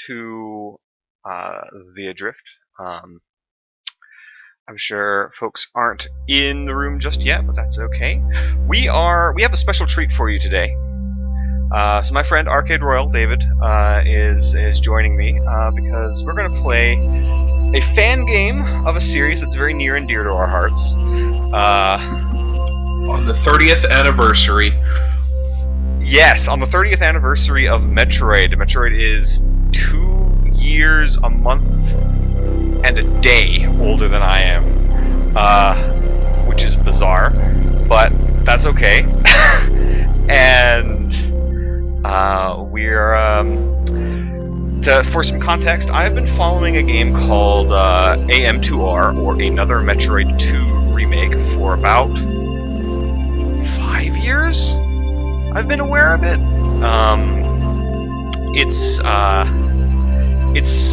to the Adrift. I'm sure folks aren't in the room just yet, but that's okay. We have a special treat for you today. So my friend Arcade Royal, David, is joining me because we're going to play a fan game of a series that's very near and dear to our hearts. On the 30th anniversary. Yes, on the 30th anniversary of Metroid. Metroid is 2 years, a month, and a day older than I am, which is bizarre, but that's okay. And for some context, I've been following a game called AM2R, or Another Metroid 2 Remake, for about 5 years. I've been aware of it. It's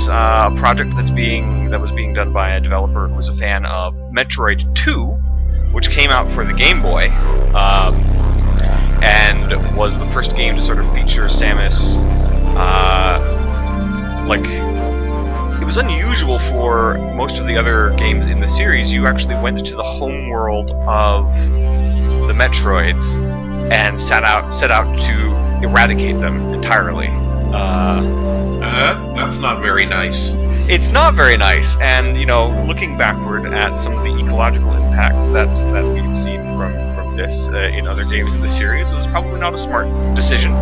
a project that was being done by a developer who was a fan of Metroid 2, which came out for the Game Boy, and was the first game to sort of feature Samus. It was unusual for most of the other games in the series. You actually went to the home world of the Metroids and set out to eradicate them entirely. That's not very nice. It's not very nice, and looking backward at some of the ecological impacts that we've seen from this in other games in the series, it was probably not a smart decision.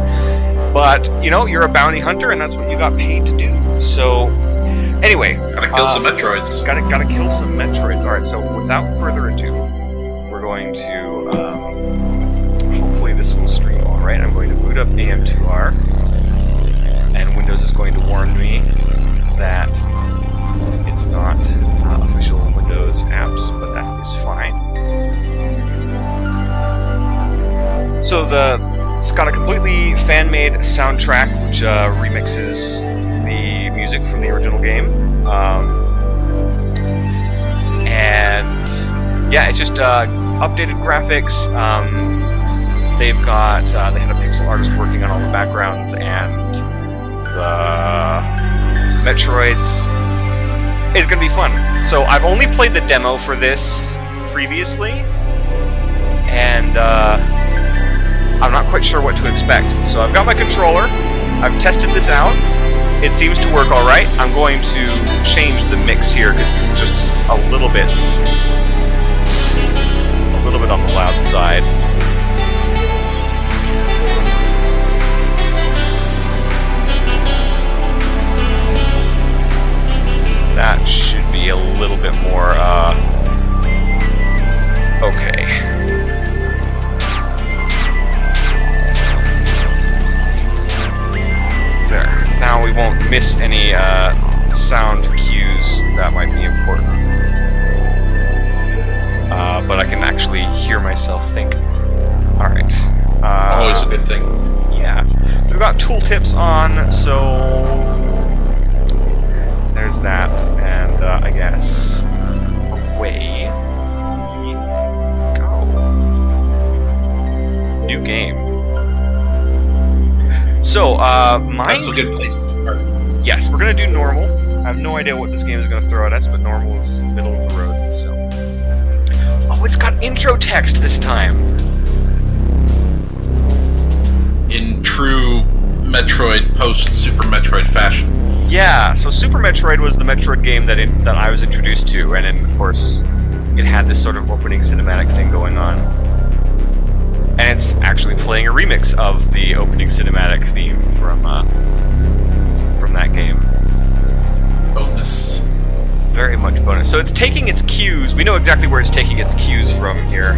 But you're a bounty hunter, and that's what you got paid to do. So, anyway, gotta kill some Metroids. Gotta kill some Metroids. All right. So, without further ado, we're going to hopefully this will stream all right. I'm going to boot up AM2R. And Windows is going to warn me that it's not official Windows apps, but that is fine. So it's got a completely fan-made soundtrack, which remixes the music from the original game. And yeah, it's just updated graphics. They had a pixel artist working on all the backgrounds and the Metroids. It's gonna be fun. So I've only played the demo for this previously, and I'm not quite sure what to expect. So I've got my controller, I've tested this out, it seems to work alright. I'm going to change the mix here because this is just a little bit on the loud side. That should be a little bit more, okay. There. Now we won't miss any, sound cues that might be important. But I can actually hear myself think. Alright. Always a good thing. Yeah. We've got tooltips on, so there's that, and I guess away we go. New game. So, That's a good place to start. Yes, we're gonna do normal. I have no idea what this game is gonna throw at us, but normal is middle of the road, so. Oh, it's got intro text this time! In true Metroid post-Super Metroid fashion. Yeah, so Super Metroid was the Metroid game that I was introduced to, and then, of course, it had this sort of opening cinematic thing going on. And it's actually playing a remix of the opening cinematic theme from that game. Bonus. Very much bonus. So it's taking its cues. We know exactly where it's taking its cues from here.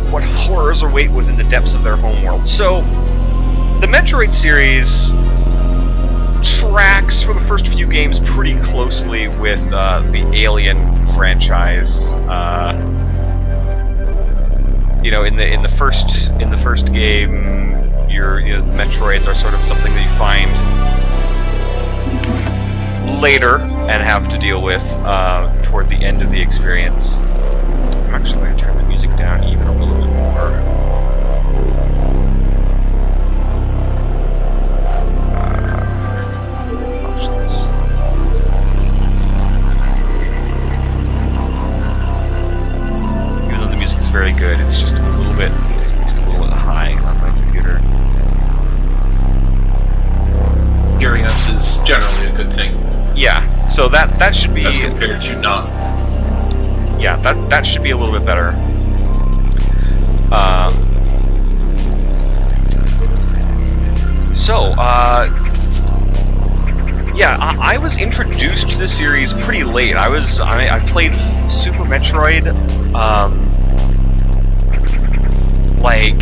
What horrors await within the depths of their homeworld. So, the Metroid series tracks for the first few games pretty closely with the Alien franchise. In the first game, the Metroids are sort of something that you find later and have to deal with toward the end of the experience. I'm actually going to turn the music down even a little bit more. very good. It's just a little bit high on my computer. Heariness is generally a good thing. Yeah, so that should be, as compared to not. Yeah, that should be a little bit better. Yeah, I was introduced to the series pretty late. I played Super Metroid, like,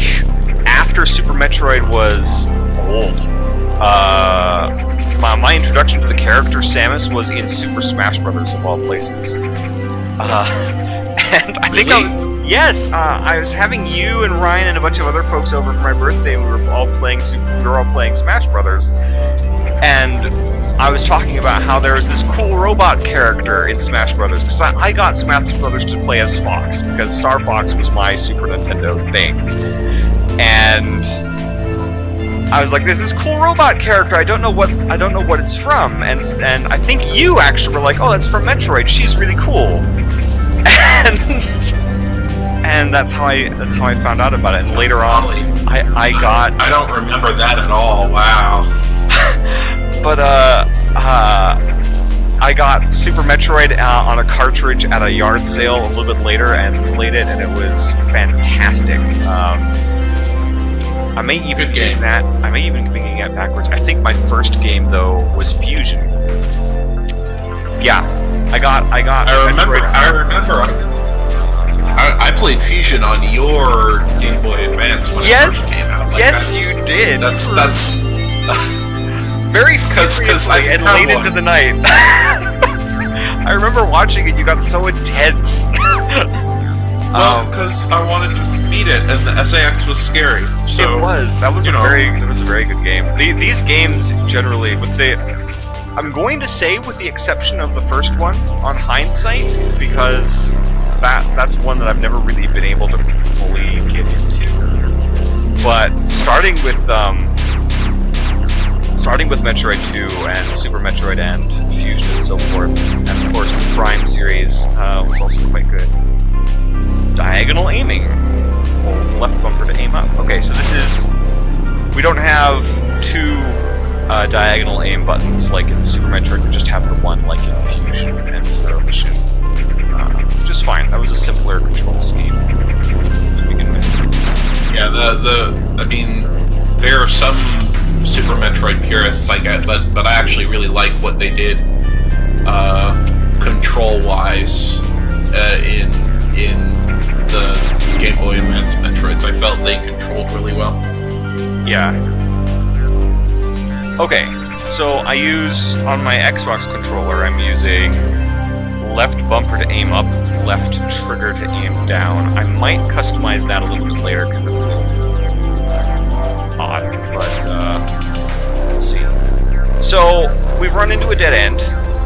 after Super Metroid was old. My introduction to the character Samus was in Super Smash Brothers, of all places. And I think I was having you and Ryan and a bunch of other folks over for my birthday, and we were all playing Smash Brothers. And I was talking about how there was this cool robot character in Smash Brothers, because I got Smash Brothers to play as Fox, because Star Fox was my Super Nintendo thing. And I was like, there's this cool robot character, I don't know what it's from, and I think you actually were like, oh, that's from Metroid, she's really cool. And that's how I found out about it. And later on, I don't remember that at all. Wow. But I got Super Metroid on a cartridge at a yard sale a little bit later and played it, and it was fantastic. I may even be getting it backwards. I think my first game though was Fusion. Yeah, I remember. I played Fusion on your Game Boy Advance when it first came out. Like, yes, you did. That's very furiously and late into the night. I remember watching it. You got so intense. Well, because I wanted to beat it, and the SAX was scary. So it was. That was a very good game. These games generally, I'm going to say, with the exception of the first one, on hindsight, because that's one that I've never really been able to fully get into. But starting with Metroid 2 and Super Metroid and Fusion and so forth, and of course the Prime series was also quite good. Diagonal aiming. Hold left bumper to aim up. Okay, so we don't have two diagonal aim buttons like in Super Metroid, we just have the one like in Fusion and Zero Mission. Just fine. That was a simpler control scheme to begin with. Yeah, I mean, there are some Super Metroid purists I get, but I actually really like what they did control-wise in the Game Boy Advance Metroids. I felt they controlled really well. Yeah. Okay, so I use, on my Xbox controller, I'm using left bumper to aim up, left trigger to aim down. I might customize that a little bit later, because it's a little odd, but we'll see. So, we've run into a dead end.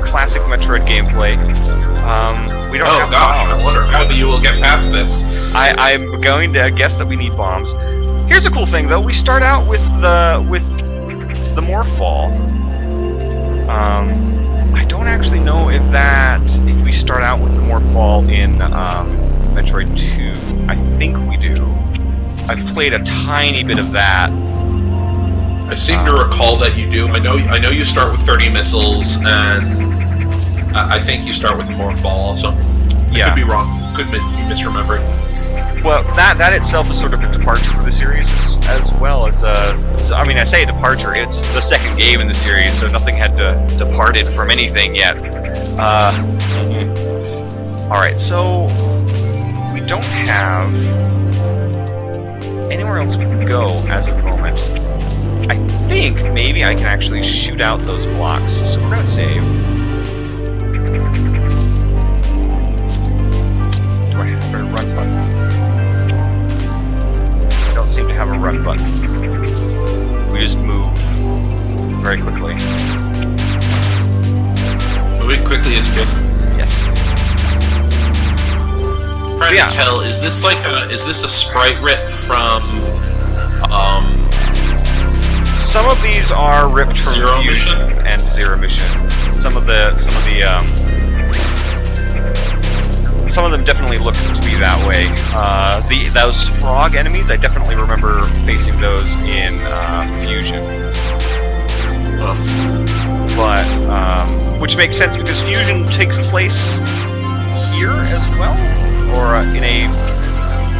Classic Metroid gameplay. We don't have bombs. I wonder how you will get past this. I'm going to guess that we need bombs. Here's a cool thing, though. We start out with the morph ball. I don't actually know if we start out with the morph ball in Metroid 2. I think we do. I've played a tiny bit of that. I seem to recall that you do. I know you start with 30 missiles, and I think you start with the morph ball also. I could be wrong. Could be misremembering. Well, that itself is sort of a departure for the series as well. I say departure, it's the second game in the series, so nothing had departed from anything yet. Alright, so we don't have anywhere else we can go as of the moment. I think maybe I can actually shoot out those blocks, so we're gonna save. Do I have a run button? Seem to have a run button. We just move very quickly. Moving quickly is good. Yes. Trying to tell, is this a sprite rip from some of these are ripped from Zero Fusion Mission and Zero Mission. Some of the some of them definitely looked to be that way. Those frog enemies, I definitely remember facing those in Fusion. But, which makes sense because Fusion takes place here as well, or in a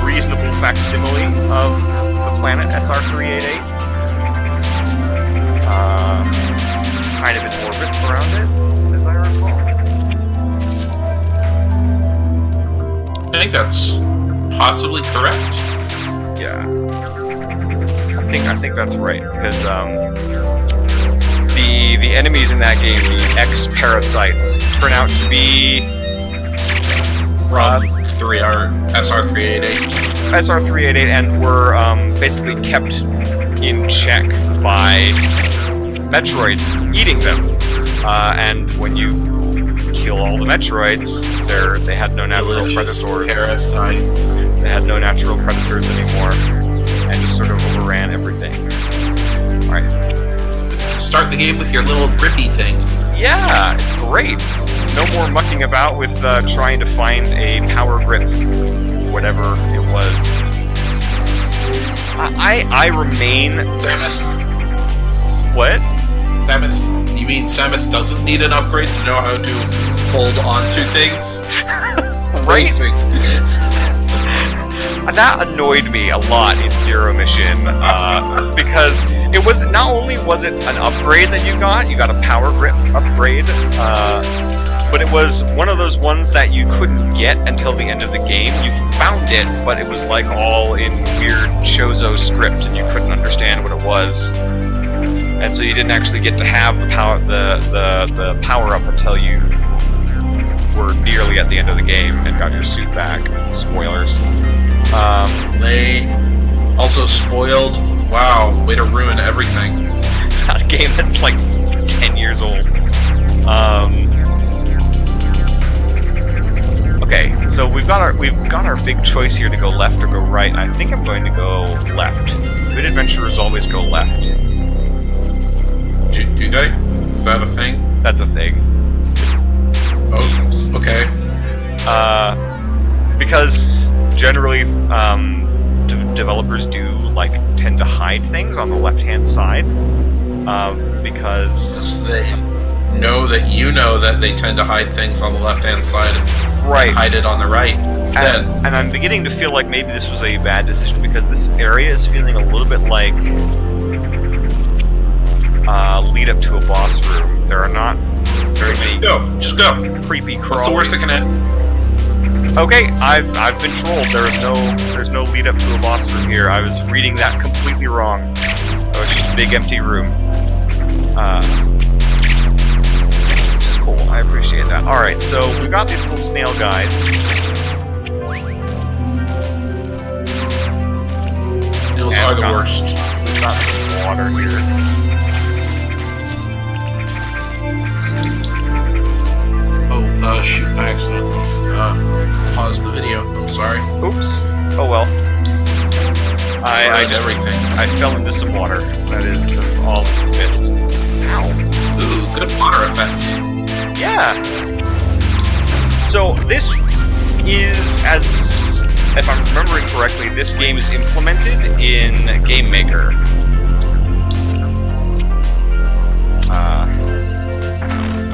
reasonable facsimile of the planet SR388. Kind of in orbit around it, as I recall. I think that's possibly correct. Yeah, I think that's right because the enemies in that game, the X-Parasites, turn out to be from SR388. SR388, and were basically kept in check by METROIDs eating them. And when you kill all the METROIDs, they had no natural predators. Parasites. They had no natural predators anymore, and just sort of overran everything. All right. Start the game with your little grippy thing. Yeah, it's great. No more mucking about with trying to find a power grip, whatever it was. I remain... Samus. What? Samus. You mean Samus doesn't need an upgrade to know how to hold on to things? Right? That annoyed me a lot in Zero Mission, because it was, not only was it an upgrade that you got a power grip upgrade, but it was one of those ones that you couldn't get until the end of the game. You found it, but it was like all in weird Chozo script, and you couldn't understand what it was. And so you didn't actually get to have the power up until you were nearly at the end of the game and got your suit back. Spoilers. They also spoiled. Wow, way to ruin everything. A game that's like 10 years old. Okay, so we've got our big choice here to go left or go right. I think I'm going to go left. Good adventurers always go left. Do they? Is that a thing? That's a thing. Oh, okay. Because generally, developers do tend to hide things on the left-hand side, because they know that you know that they tend to hide things on the left-hand side and hide it on the right instead. And I'm beginning to feel like maybe this was a bad decision because this area is feeling a little bit like lead up to a boss room. There are not very many. Just go. Creepy crawlies. What's the worst that can happen? Okay, I've been trolled. There's no lead up to a boss room here. I was reading that completely wrong. Oh, it's just a big empty room. Which is cool. I appreciate that. All right, so we've got these little snail guys. Snails are the worst. We've got some water here. Shoot, I accidentally paused the video. I'm sorry. Oops. Oh well. I did everything. I fell into some water. That's all I missed. Ow. Ooh, good water effects. Yeah. So this is, as if I'm remembering correctly, this game is implemented in Game Maker.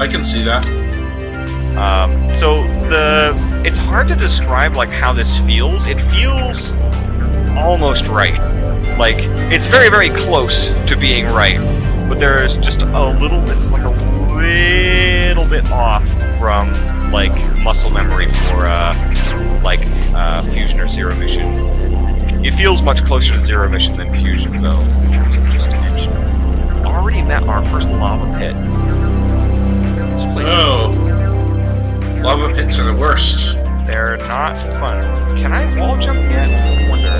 I can see that. So it's hard to describe how this feels. It feels almost right. It's very, very close to being right, but there's just a little. It's a little bit off from muscle memory for Fusion or Zero Mission. It feels much closer to Zero Mission than Fusion, though. Just an inch. Already met our first lava pit. This place is... Lava pits are the worst. They're not fun. Can I wall jump yet? I wonder.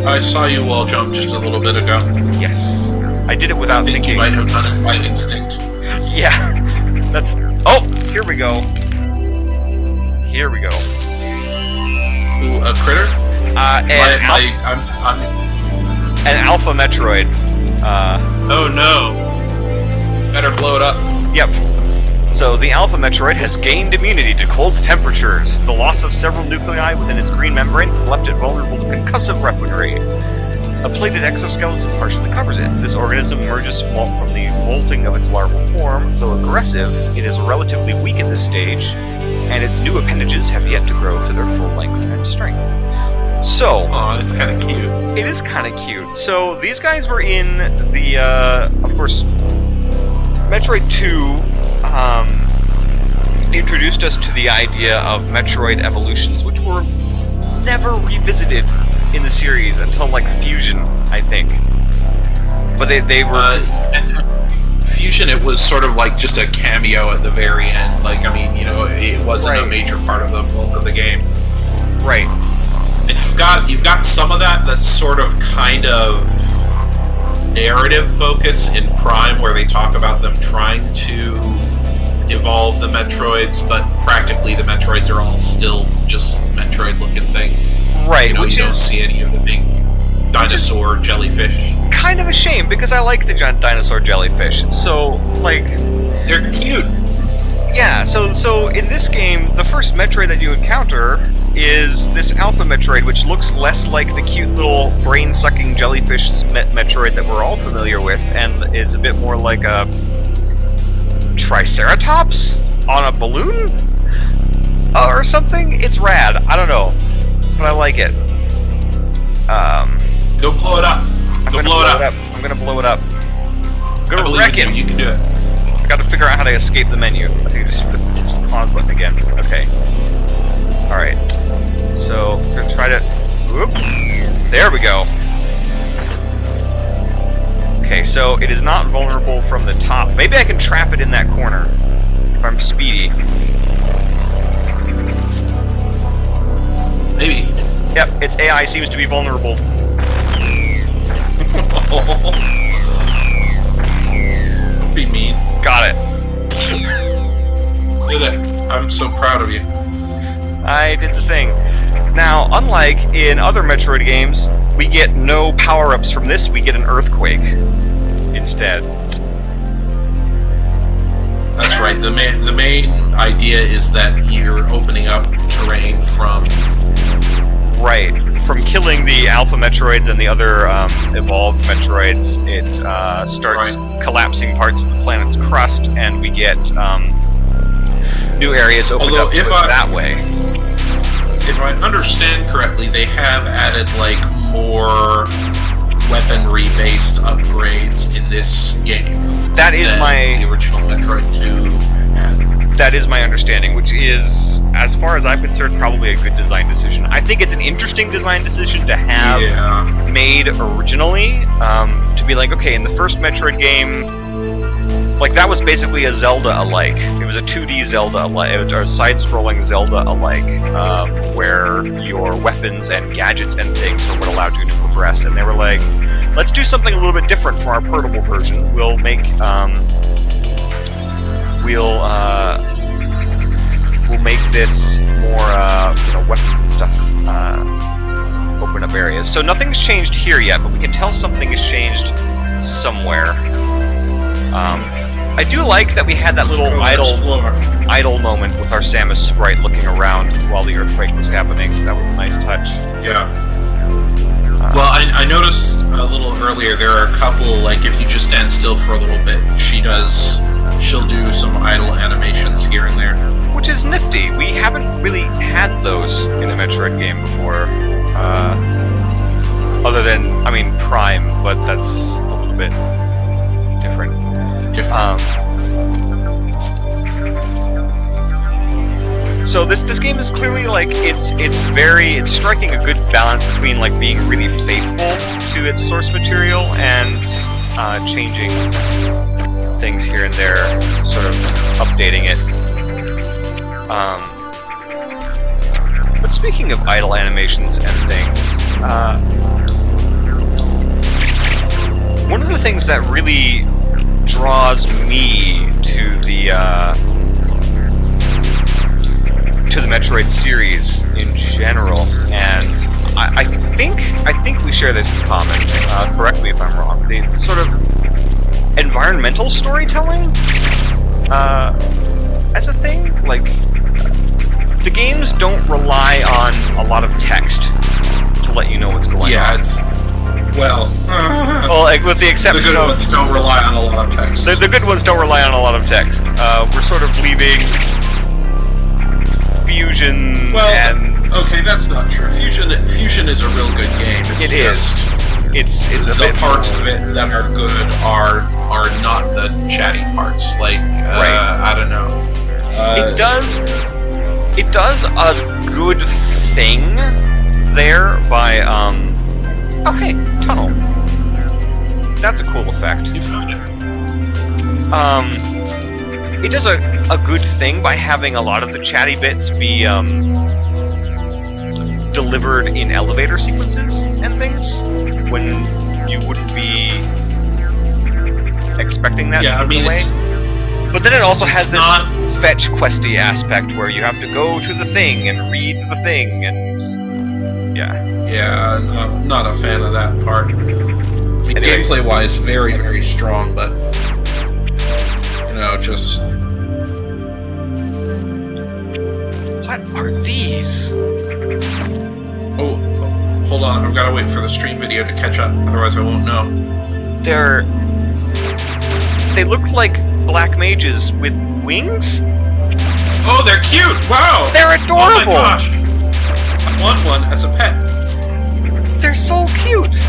I saw you wall jump just a little bit ago. Yes. I did it without thinking. You might have done it by instinct. Yeah. That's... Oh! Here we go. Here we go. Ooh, a critter? An alpha Metroid. Oh no. Better blow it up. Yep. So, the Alpha Metroid has gained immunity to cold temperatures. The loss of several nuclei within its green membrane left it vulnerable to concussive weaponry. A plated exoskeleton partially covers it. This organism emerges from the molting of its larval form. Though aggressive, it is relatively weak at this stage, and its new appendages have yet to grow to their full length and strength. So... Aw, it's kind of cute. It is kind of cute. So, these guys were in the, of course, Metroid 2, introduced us to the idea of Metroid evolutions, which were never revisited in the series until, like, Fusion, I think. But they were... Fusion, it was sort of like just a cameo at the very end. Like, I mean, you know, it wasn't a major part of the game. Right. And you've got some of that's sort of kind of narrative focus in Prime, where they talk about them trying to evolve the Metroids, but practically the Metroids are all still just Metroid-looking things. Right, you know, which you don't see any of the big dinosaur jellyfish. Kind of a shame, because I like the giant dinosaur jellyfish. So, like... They're cute. Yeah, so in this game, the first Metroid that you encounter is this Alpha Metroid, which looks less like the cute little brain-sucking jellyfish Metroid that we're all familiar with, and is a bit more like a Triceratops on a balloon? Or something? It's rad. I don't know. But I like it. Go blow it up. Go blow it up. I'm gonna blow it up. I believe wreck in him. you. You can do it. I gotta figure out how to escape the menu. I think I just hit the pause button again. Okay. Alright. So, we're gonna try to... Whoop. There we go. Okay, so it is not vulnerable from the top. Maybe I can trap it in that corner, if I'm speedy. Maybe. Yep, its AI seems to be vulnerable. Be mean. Got it. Did it. I'm so proud of you. I did the thing. Now, unlike in other Metroid games, we get no power-ups from this, we get an earthquake instead. That's right. The main idea is that you're opening up terrain from... Right. From killing the Alpha Metroids and the other evolved Metroids, it starts collapsing parts of the planet's crust, and we get new areas opened up that way. If I understand correctly, they have added, like, more weaponry-based upgrades in this game. That is the original Metroid 2 had. That is my understanding, which is, as far as I'm concerned, probably a good design decision. I think it's an interesting design decision to have made originally, to be like, okay, in the first Metroid game, like, that was basically a Zelda-alike. It was a 2D Zelda-alike, or a side-scrolling Zelda-alike, where your weapons and gadgets and things are what allowed you to progress. And they were like, let's do something a little bit different for our portable version. We'll make, we'll make this more, weapons and stuff, open up areas. So nothing's changed here yet, but we can tell something has changed somewhere. I do like that we had that little idle moment with our Samus sprite looking around while the earthquake was happening. That was a nice touch. Yeah. Well, I noticed a little earlier, there are a couple, like, if you just stand still for a little bit, she'll do some idle animations here and there. Which is nifty. We haven't really had those in a Metroid game before. Other than, I mean, Prime, but that's a little bit different. So this game is clearly, like, it's striking a good balance between, like, being really faithful to its source material and changing things here and there, sort of updating it. But speaking of idle animations and things, one of the things that really draws me to the Metroid series in general, and I think we share this in common. Correct me if I'm wrong. The sort of environmental storytelling as a thing. Like, the games don't rely on a lot of text to let you know what's going on. Yeah, it's... Well... well, like, with the exception the good of... ones don't rely on a lot of text. The good ones don't rely on a lot of text. We're sort of leaving Fusion and... Okay, that's not true. Fusion is a real good game. It's a the bit parts more... of it that are good are not the chatty parts. Like, right. I don't know. It does a good thing there by, oh hey, tunnel. That's a cool effect. You found it. It does a good thing by having a lot of the chatty bits be, delivered in elevator sequences and things, when you wouldn't be expecting that Yeah, I mean, way. But then it also has this not... fetch questy aspect where you have to go to the thing and read the thing, and yeah, not a fan of that part. I mean, anyway. Gameplay-wise, very, very strong, but you know, just... What are these? Oh, hold on, I've got to wait for the stream video to catch up, otherwise I won't know. They look like black mages with wings? Oh, they're cute! Wow! They're adorable! Oh my gosh! I want one as a pet. They're so cute!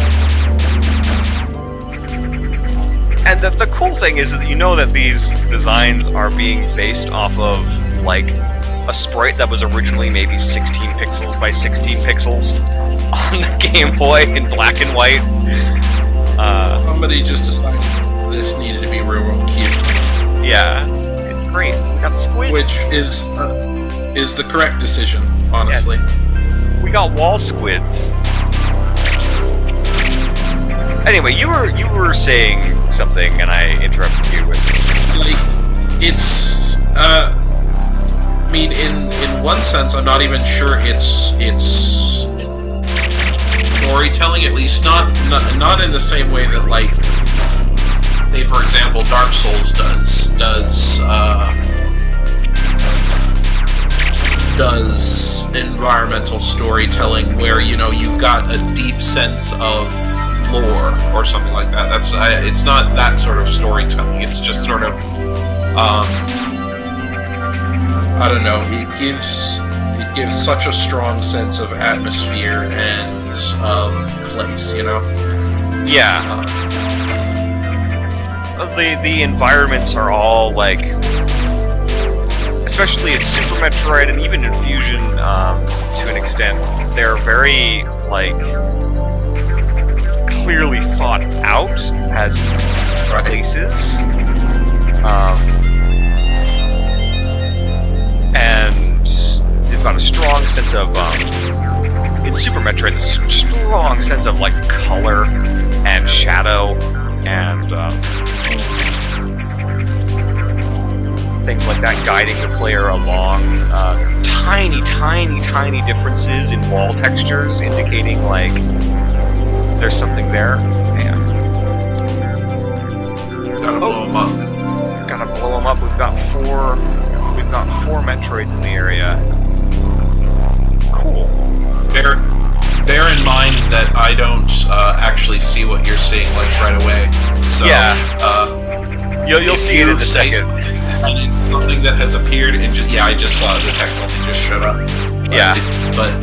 And the cool thing is that you know that these designs are being based off of, like, a sprite that was originally maybe 16 pixels by 16 pixels on the Game Boy in black and white. Somebody just decided this needed to be real cute. Yeah, it's great. We got squids. Which is the correct decision, honestly. Yes. We got wall squids. Anyway, you were saying something, and I interrupted you with... Like, it's... I mean, in one sense, I'm not even sure it's storytelling, at least not in the same way that, like, say, for example, Dark Souls does environmental storytelling, where, you know, you've got a deep sense of lore or something like that. It's not that sort of storytelling. It's just sort of I don't know. It gives such a strong sense of atmosphere and of place, you know. Yeah. The environments are all like, especially in Super Metroid and even in Fusion, to an extent, they're very like clearly thought out as places. And they've got a strong sense of, in Super Metroid, a strong sense of, like, color and shadow and things like that guiding the player along. Tiny, tiny, tiny differences in wall textures indicating, like, there's something there. Man. Gotta blow them up. Gotta blow them up. We've got four Metroids in the area. Cool. Bear in mind that I don't actually see what you're seeing, like, right away. So, yeah. You'll see it in a second. And it's something that has appeared in I just saw the text only just showed up. Yeah.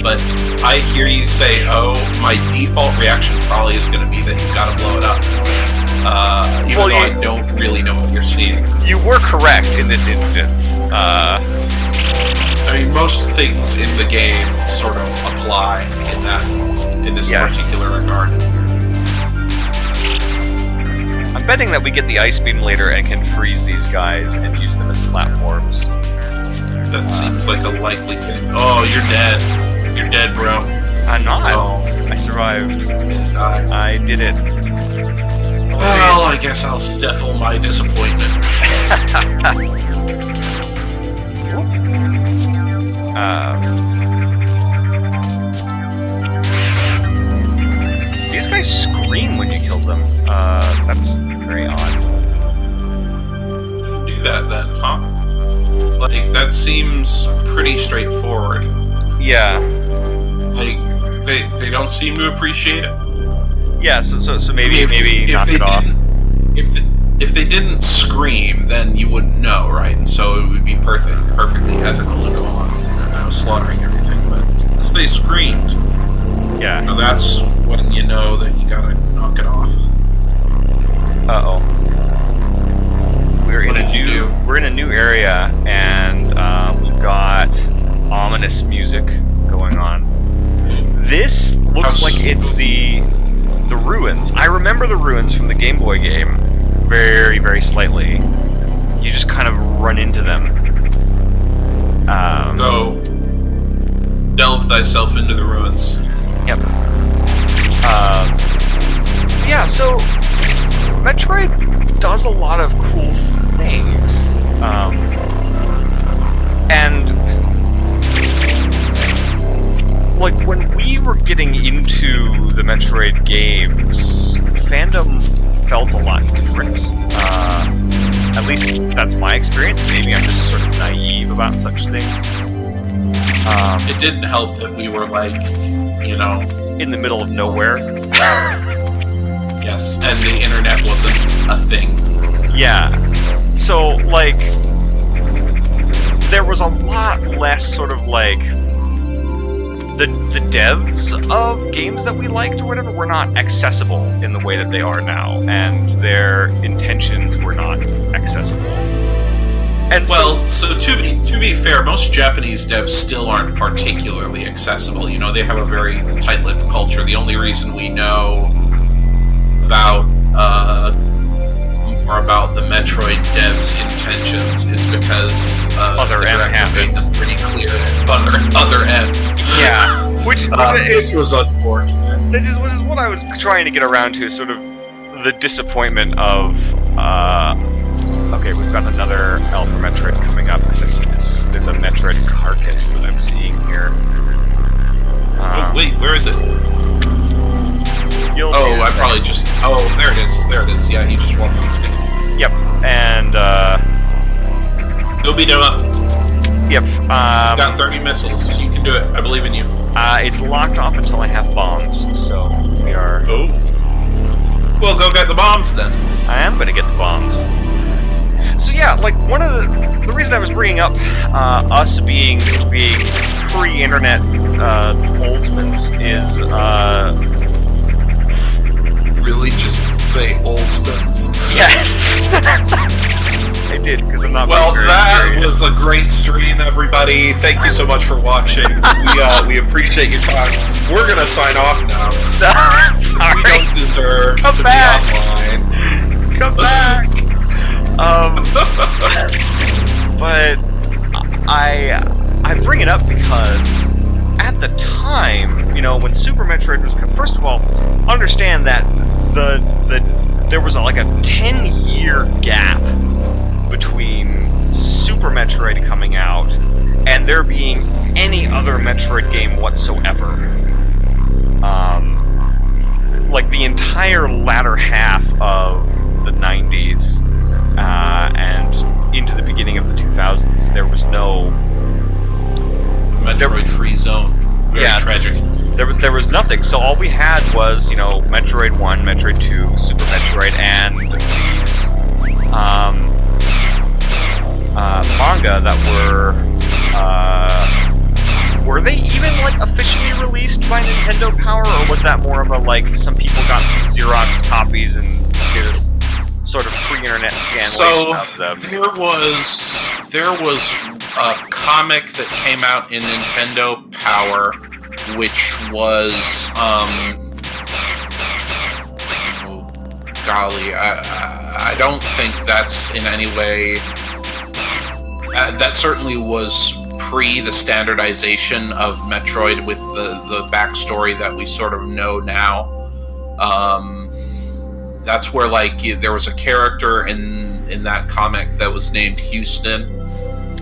But I hear you say, oh, my default reaction probably is going to be that you've got to blow it up. Even though I don't really know what you're seeing. You were correct in this instance. I mean, most things in the game sort of apply in this particular regard. I'm betting that we get the ice beam later and can freeze these guys and use them as platforms. That seems like a likely thing. Oh, you're dead. You're dead, bro. I'm not. Oh. I survived. You didn't die. I did it. Well, I guess I'll stifle my disappointment. These guys scream when you kill them. That's very odd. Do that then, huh? Like, that seems pretty straightforward. Yeah. Like, they don't seem to appreciate it. Yeah, so maybe if knock they it off. If they didn't scream, then you wouldn't know, right? And so it would be perfectly ethical to go on, slaughtering everything. But since they screamed, yeah, that's when you know that you gotta knock it off. Uh-oh. We're in a new area, and we've got ominous music going on. This looks like it's the ruins. I remember the ruins from the Game Boy game very, very slightly. You just kind of run into them. So, delve thyself into the ruins. Yep. Yeah, so Metroid does a lot of cool things. And like when we were getting into the Metroid games, fandom felt a lot different. At least that's my experience. Maybe I'm just sort of naive about such things. It didn't help that we were like, in the middle of nowhere. Yes, and the internet wasn't a thing. Yeah. So, like, there was a lot less sort of like the devs of games that we liked or whatever were not accessible in the way that they are now, and their intentions were not accessible. And so to be fair, most Japanese devs still aren't particularly accessible. They have a very tight-lipped culture. The only reason we know about more about the Metroid devs' intentions is because Other the M director happened. made them pretty clear. Other M. yeah, which was unfortunate. which is what I was trying to get around to, sort of the disappointment of. Okay, we've got another Alpha Metroid coming up because I see this. There's a Metroid carcass that I'm seeing here. Wait, where is it? You'll see it in a I second. probably just. Oh, there it is. There it is. Yeah, he just walked on screen. Yep, and Go beat him up. yep. Got 30 missiles. You can do it. I believe in you. It's locked off until I have bombs, so we are. Oh. Well, go get the bombs then. I am going to get the bombs. So yeah, like one of the reason I was bringing up us being pre-internet oldsmans is Really, just say Oldsmans. yes, I did because I'm not. Well, very that serious. was a great stream, everybody. Thank you so much for watching. We appreciate your time. We're gonna sign off now. Sorry, We don't deserve Come to back. be online. come back. But I bring it up because at the time, when Super Metroid was first of all, understand that there was like a 10-year gap between Super Metroid coming out and there being any other Metroid game whatsoever. Like the entire latter half of the 90s and into the beginning of the 2000s, there was no Metroid-free zone. Very tragic. There was nothing. So all we had was, Metroid 1, Metroid 2, Super Metroid, and these manga that were they even like officially released by Nintendo Power, or was that more of a like some people got some Xerox copies and did this sort of pre-internet scanlation of them? There was a comic that came out in Nintendo Power, which was golly, I don't think that's in any way. That certainly was pre the standardization of Metroid with the backstory that we sort of know now. That's where there was a character in that comic that was named Houston,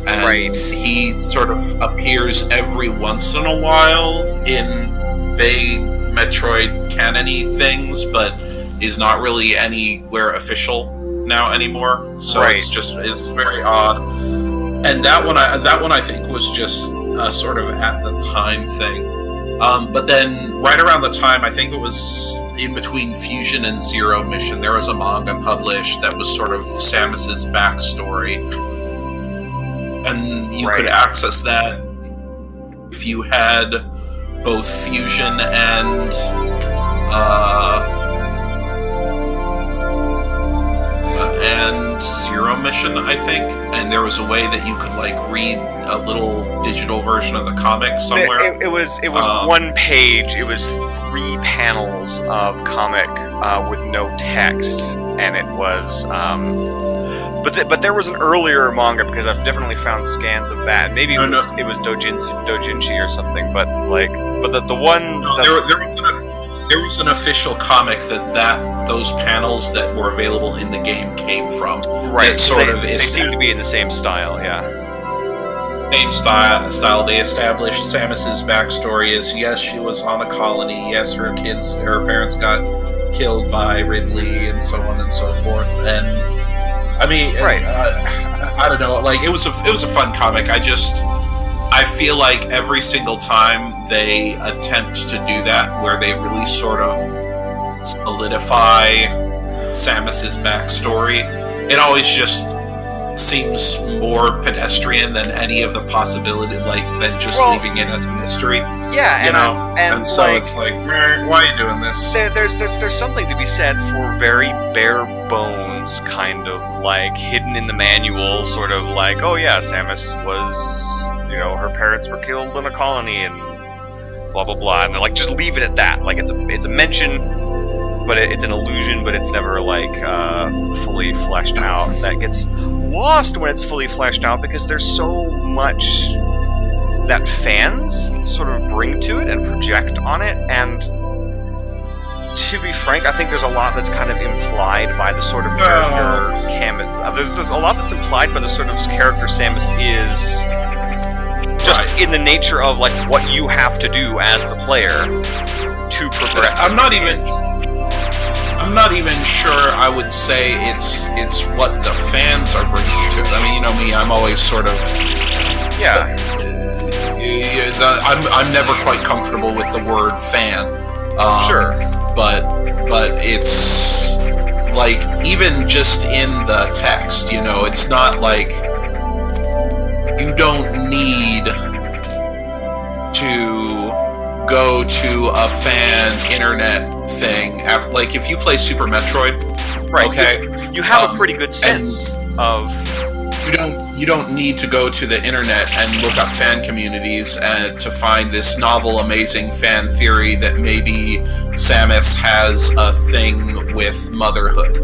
and Right. he sort of appears every once in a while in vague Metroid canon-y things, but is not really anywhere official now anymore. So Right. it's very odd. And that one I think was just a sort of at the time thing. But then right around the time, I think it was in between Fusion and Zero Mission, there was a manga published that was sort of Samus's backstory, and you could access that if you had both Fusion and Zero Mission, I think, and there was a way that you could like read a little digital version of the comic somewhere. It was one page. It was 3 panels of comic with no text, and it was. But there was an earlier manga, because I've definitely found scans of that. Maybe it was Dojinshi or something. But the one. There was an official comic that those panels that were available in the game came from. Right. They seem to be in the same style, yeah. Same style. They established Samus's backstory is, yes, she was on a colony. Yes, her parents got killed by Ridley, and so on and so forth. And I mean, I don't know. Like, it was a fun comic. I feel like every single time they attempt to do that, where they really sort of solidify Samus's backstory, it always just seems more pedestrian than any of the possibility, than just leaving it as a mystery. Yeah, and so it's like, why are you doing this? There's something to be said for very bare bones, kind of like hidden in the manual, sort of like, oh yeah, Samus was. Her parents were killed in a colony and blah blah blah, and they're like, just leave it at that. Like, it's a mention, but it's an illusion, but it's never like fully fleshed out. That gets lost when it's fully fleshed out, because there's so much that fans sort of bring to it and project on it. And to be frank, I think there's a lot that's kind of implied by the sort of character there's a lot that's implied by the sort of character Samus is. Just in the nature of like what you have to do as the player to progress. I'm not even sure I would say it's what the fans are bringing to it. I mean, me, I'm always sort of I'm never quite comfortable with the word fan. Sure, but it's like, even just in the text, it's not like. You don't need to go to a fan internet thing. Like, if you play Super Metroid, okay, you have a pretty good sense of. You don't need to go to the internet and look up fan communities and to find this novel, amazing fan theory that maybe Samus has a thing with motherhood.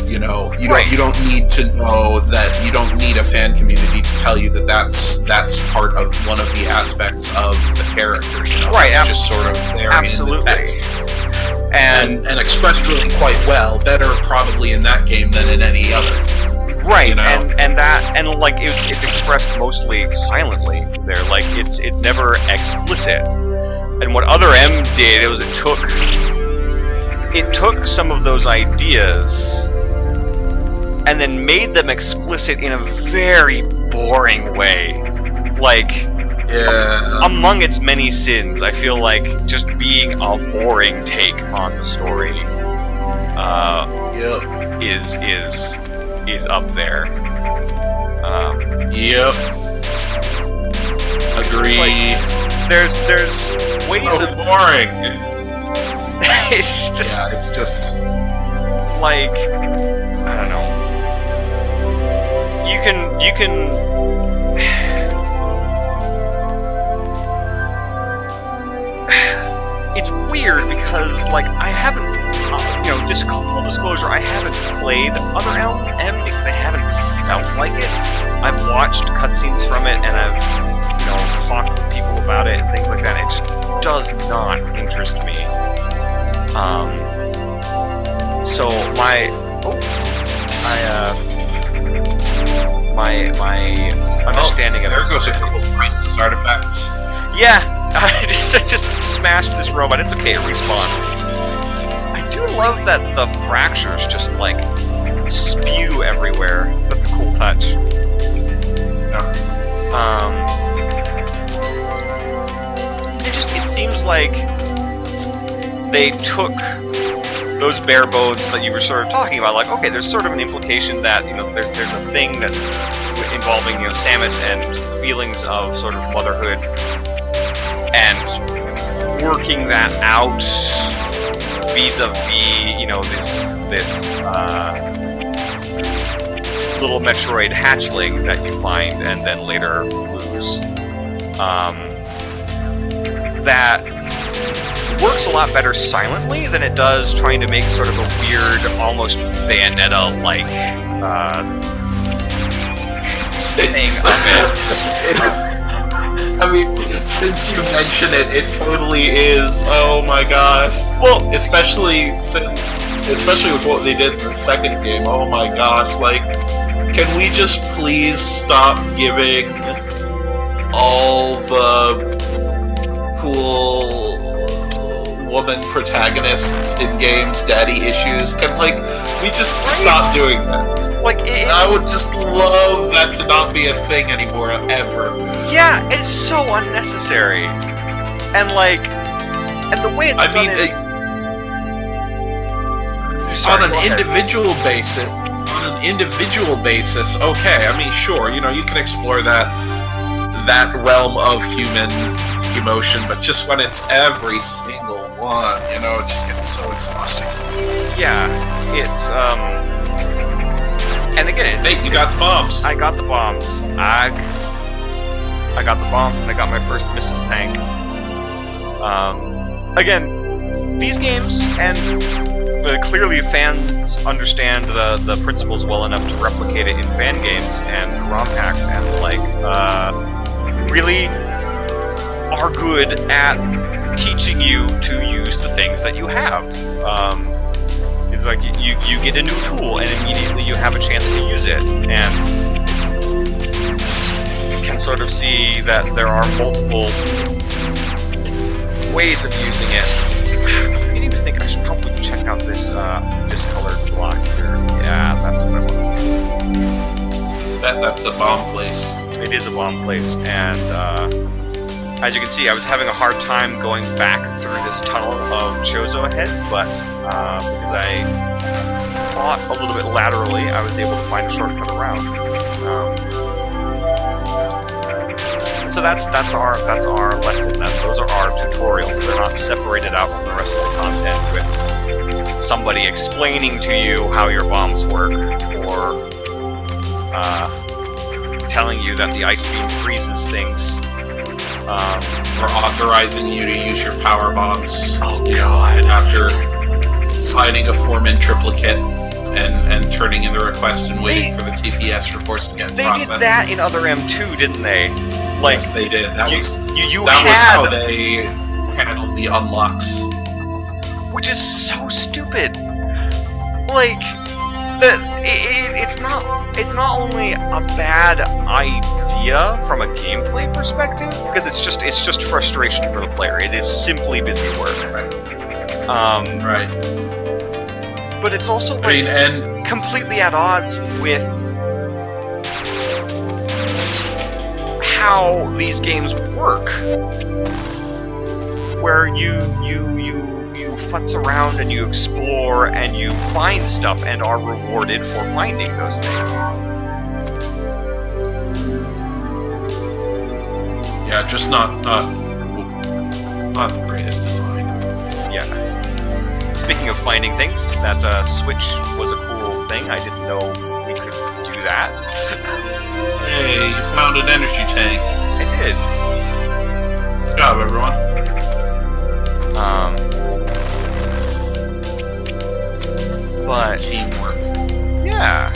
You don't need to know that. You don't need a fan community to tell you that that's part of one of the aspects of the character. Right, it's just sort of there absolutely. in the text, and expressed really quite well. Better probably in that game than in any other. Right, and like it's expressed mostly silently. There, like it's never explicit. And what Other M did, it took some of those ideas and then made them explicit in a very boring way. Like, among its many sins, I feel like just being a boring take on the story is up there. Agree. Like, there's ways of boring. It's just like, I don't know. You can it's weird because, like, I haven't, just full disclosure, I haven't played Other M because I haven't felt like it. I've watched cutscenes from it and I've, talked with people about it and things like that. It just does not interest me. So my understanding of there goes a couple priceless artifacts. Yeah, I just smashed this robot. It's okay, it respawns. I do love that the fractures just like spew everywhere. That's a cool touch. It seems like they took those bare bones that you were sort of talking about, like, okay, there's sort of an implication that, there's a thing that's involving, Samus and feelings of sort of motherhood, and working that out vis-a-vis, this little Metroid hatchling that you find and then later lose. That works a lot better silently than it does trying to make sort of a weird, almost Bayonetta-like thing of it. I mean, since you mention it, it totally is. Oh my gosh. Well, especially with what they did in the second game. Oh my gosh. Like, can we just please stop giving all the cool woman protagonists in games daddy issues? Can, we just stop doing that? I would just love that to not be a thing anymore, ever. Yeah, it's so unnecessary. And the way it's done on an individual basis, okay, I mean, sure, you can explore that realm of human emotion, but just when it's every single one, it just gets so exhausting. Yeah, it's, and again, Nate, you got the bombs. I got the bombs. I got the bombs, and I got my first missile tank. Again, these games, and clearly fans understand the principles well enough to replicate it in fan games and ROM packs, and really are good at teaching you to use the things that you have. It's like you get a new tool and immediately you have a chance to use it, and you can sort of see that there are multiple ways of using it. I didn't even think I should probably check out this discolored block here. Yeah, that's what I want to do. That's a bomb place. It is a bomb place, and as you can see, I was having a hard time going back through this tunnel of Chozo ahead, but because I fought a little bit laterally, I was able to find a shortcut around. So that's our lesson. Those are our tutorials. They're not separated out from the rest of the content with somebody explaining to you how your bombs work, or telling you that the ice beam freezes things. Or authorizing you to use your power bombs. Oh god. After signing a form in triplicate and turning in the request and waiting for the TPS reports to get processed. They did that in Other M2, didn't they? Yes, they did. That was how they handled the unlocks. Which is so stupid. It's not only a bad idea from a gameplay perspective, because it's just frustration for the player. It is simply busy work. Right. But it's also completely at odds with how these games work, where you futz around and you explore and you find stuff and are rewarded for finding those things. Yeah, just not the greatest design. Yeah. Speaking of finding things, that switch was a cool thing. I didn't know we could do that. Hey, you found an energy tank. I did. Good job, everyone. But teamwork. Yeah.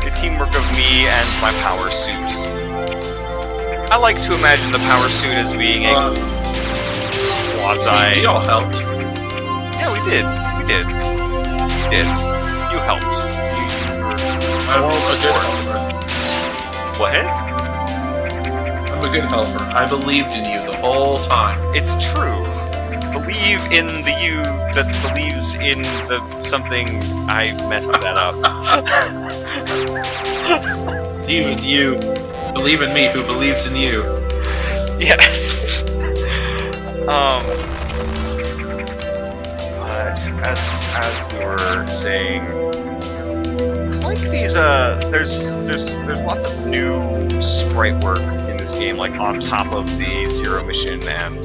The teamwork of me and my power suit. I like to imagine the power suit as being a quasi. We all helped. Yeah, we did. We did. You helped. I'm a good helper. What? I'm a good helper. I believed in you the whole time. It's true. Believe in the you that believes in the something. I messed that up. believe in you. Believe in me who believes in you. Yes. But as we were saying, I like these. There's lots of new sprite work in this game, like on top of the Zero Mission and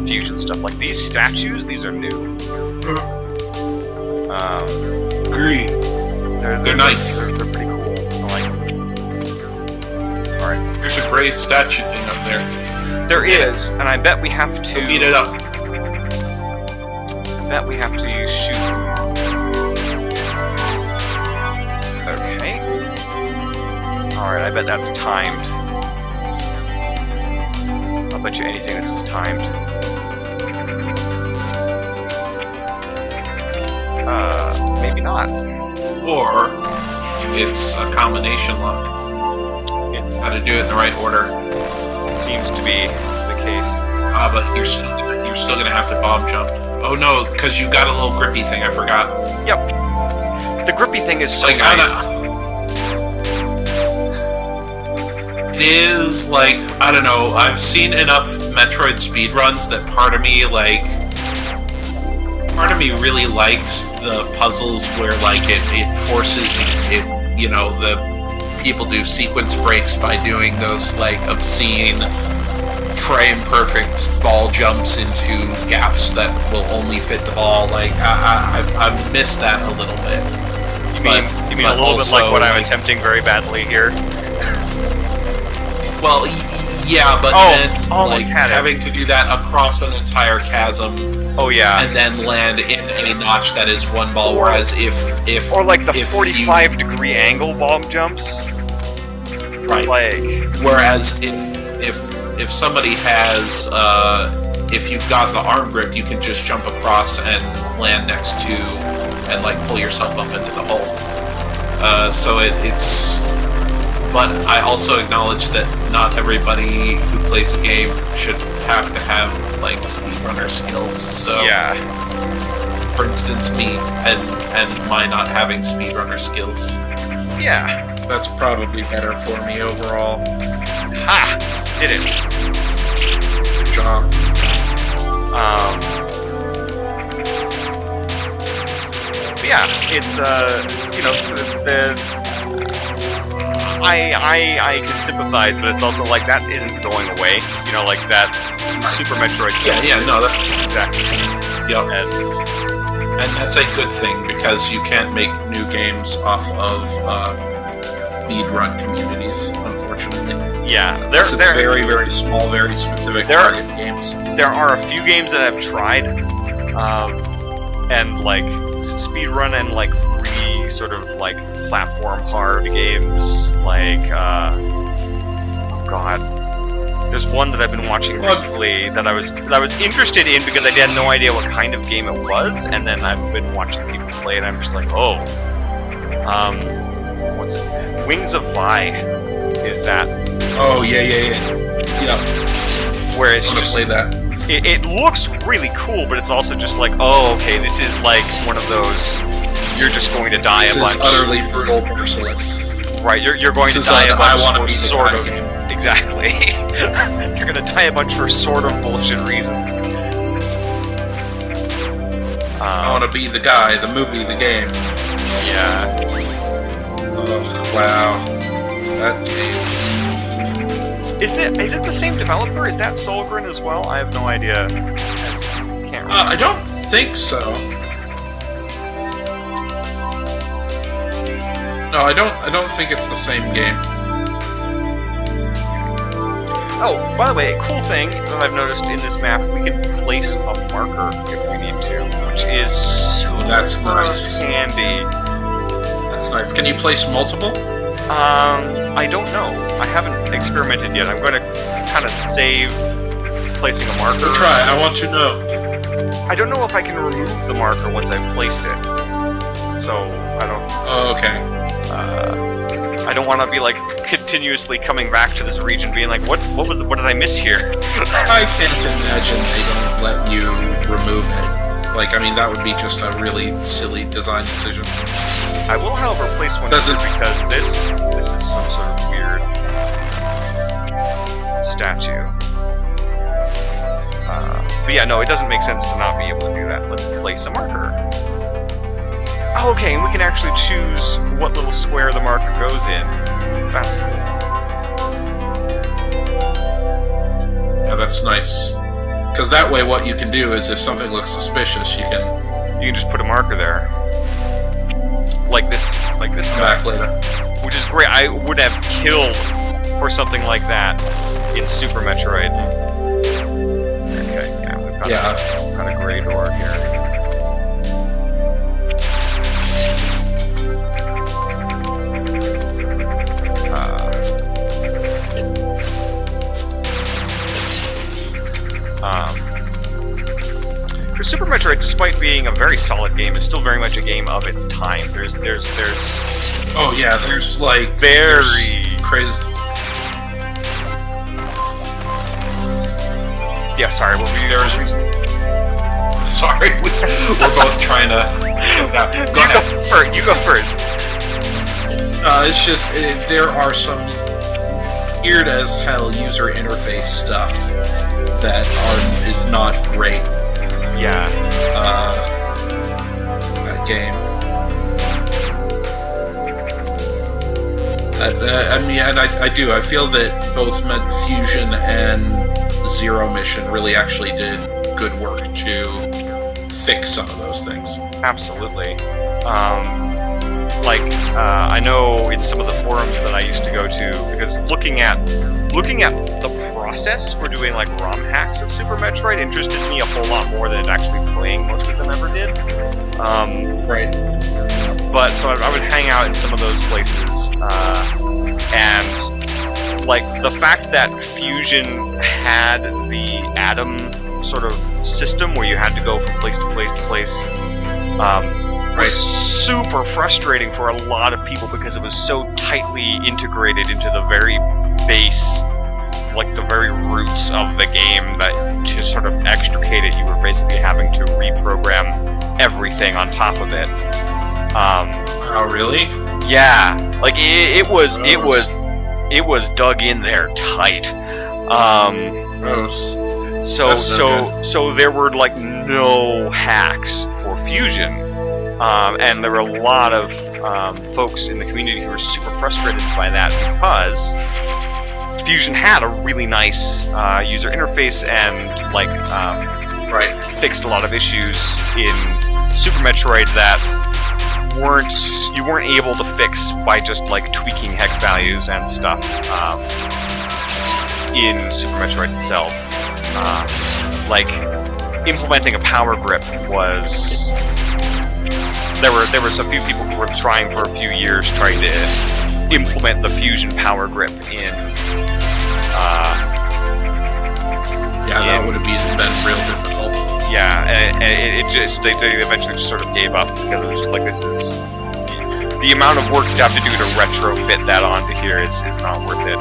Fusion stuff. Like these statues, these are new. Agree. They're nice. They're pretty cool. I like them. All right. There's a gray statue thing up there. There is, and I bet we have to beat it up. I bet we have to use shoot. Okay. Alright, I bet that's timed. I'll bet you anything this is timed. Maybe not. Or it's a combination lock. How to do it in the right order. Seems to be the case. But you're still gonna have to bomb jump. Oh no, because you've got a little grippy thing, I forgot. Yep. The grippy thing is so like, nice. It is, like, I don't know, I've seen enough Metroid speedruns that part of me really likes the puzzles where, like, it forces it, you know, the people do sequence breaks by doing those, like, obscene frame perfect ball jumps into gaps that will only fit the ball. Like, I miss that a little bit. You mean a little bit like what I'm attempting very badly here? Well, yeah, but then like having to do that across an entire chasm. Oh yeah. And then land in a notch that is one ball. Whereas if or like the 45-degree angle bomb jumps. Right. Like. Whereas if somebody has if you've got the arm grip, you can just jump across and land next to and like pull yourself up into the hole. So it's. But I also acknowledge that not everybody who plays a game should have to have like speedrunner skills. So yeah. For instance, me and my not having speedrunner skills. Yeah. That's probably better for me overall. Ha! Did it. Good job. Yeah, it's you know, I can sympathize, but it's also like that isn't going away. You know, like that Super Metroid. Yeah, no, that's exactly. Yep. And that's a good thing because you can't make new games off of speedrun communities, unfortunately. Yeah, it's very, very small, very specific target games. There are a few games that I've tried, and like speedrun and like really sort of like platform hard games, like oh god, there's one that I've been watching recently that I was interested in because I had no idea what kind of game it was, and then I've been watching people play it and I'm just like, oh, what's it? Wings of Vi is that? Oh yeah. Where it's I'm gonna play that. It looks really cool, but it's also just like, oh, okay, this is like one of those. You're just going to die a bunch. This is utterly brutal, merciless. Right, you're going to die a bunch for sort of game. Exactly. You're going to die a bunch for sort of bullshit reasons. I want to be the guy, the movie, the game. Yeah. Oh, wow. That game. Is it the same developer? Is that Solgren as well? I have no idea. Can't remember. I don't think so. No, I don't think it's the same game. Oh, by the way, a cool thing that I've noticed in this map, we can place a marker if we need to, which is super That's nice. handy. That's nice. Can you place multiple? I don't know. I haven't experimented yet. I'm going to kind of save placing a marker. Try. I want to know. I don't know if I can remove the marker once I've placed it. So, I don't... Oh, okay. I don't want to be, like, continuously coming back to this region being like, what did I miss here? I can't imagine they don't let you remove it. Like, I mean, that would be just a really silly design decision. I will, however, place one here because this is some sort of weird statue. But yeah, no, it doesn't make sense to not be able to do that. Let's place a marker. Oh, okay, and we can actually choose what little square the marker goes in. That's cool. Yeah, that's nice. Because that way what you can do is if something looks suspicious, you can just put a marker there. Like this come guy. back later. Which is great. I would have killed for something like that in Super Metroid. Okay, yeah, we've got a gray door here. Super Metroid, despite being a very solid game, is still very much a game of its time. There's oh yeah, there's like very crazy. Yeah, sorry. What were you? Sorry, we're both trying to. Go ahead. You go first. It's just there are some weird as hell user interface stuff that is not great. Yeah. That game. I mean, and I do. I feel that both Fusion and Zero Mission really actually did good work to fix some of those things. Absolutely. I know in some of the forums that I used to go to, because looking at the process for doing like ROM hacks of Super Metroid interested me a whole lot more than actually playing most of them ever did. Right. But so I would hang out in some of those places, and like the fact that Fusion had the Atom sort of system where you had to go from place to place to place. Was super frustrating for a lot of people because it was so tightly integrated into the very base, like the very roots of the game, that to sort of extricate it, you were basically having to reprogram everything on top of it. Oh, really? Yeah, like it was dug in there tight. Gross. So there were like no hacks for Fusion. And there were a lot of folks in the community who were super frustrated by that because Fusion had a really nice user interface and fixed a lot of issues in Super Metroid that you weren't able to fix by just like tweaking hex values and stuff in Super Metroid itself. Like implementing a power grip was. There was a few people who were trying for a few years trying to implement the Fusion power grip in. That would have been real difficult. Yeah, and they eventually just sort of gave up because it was just like, this is the amount of work you have to do to retrofit that onto here. It's not worth it.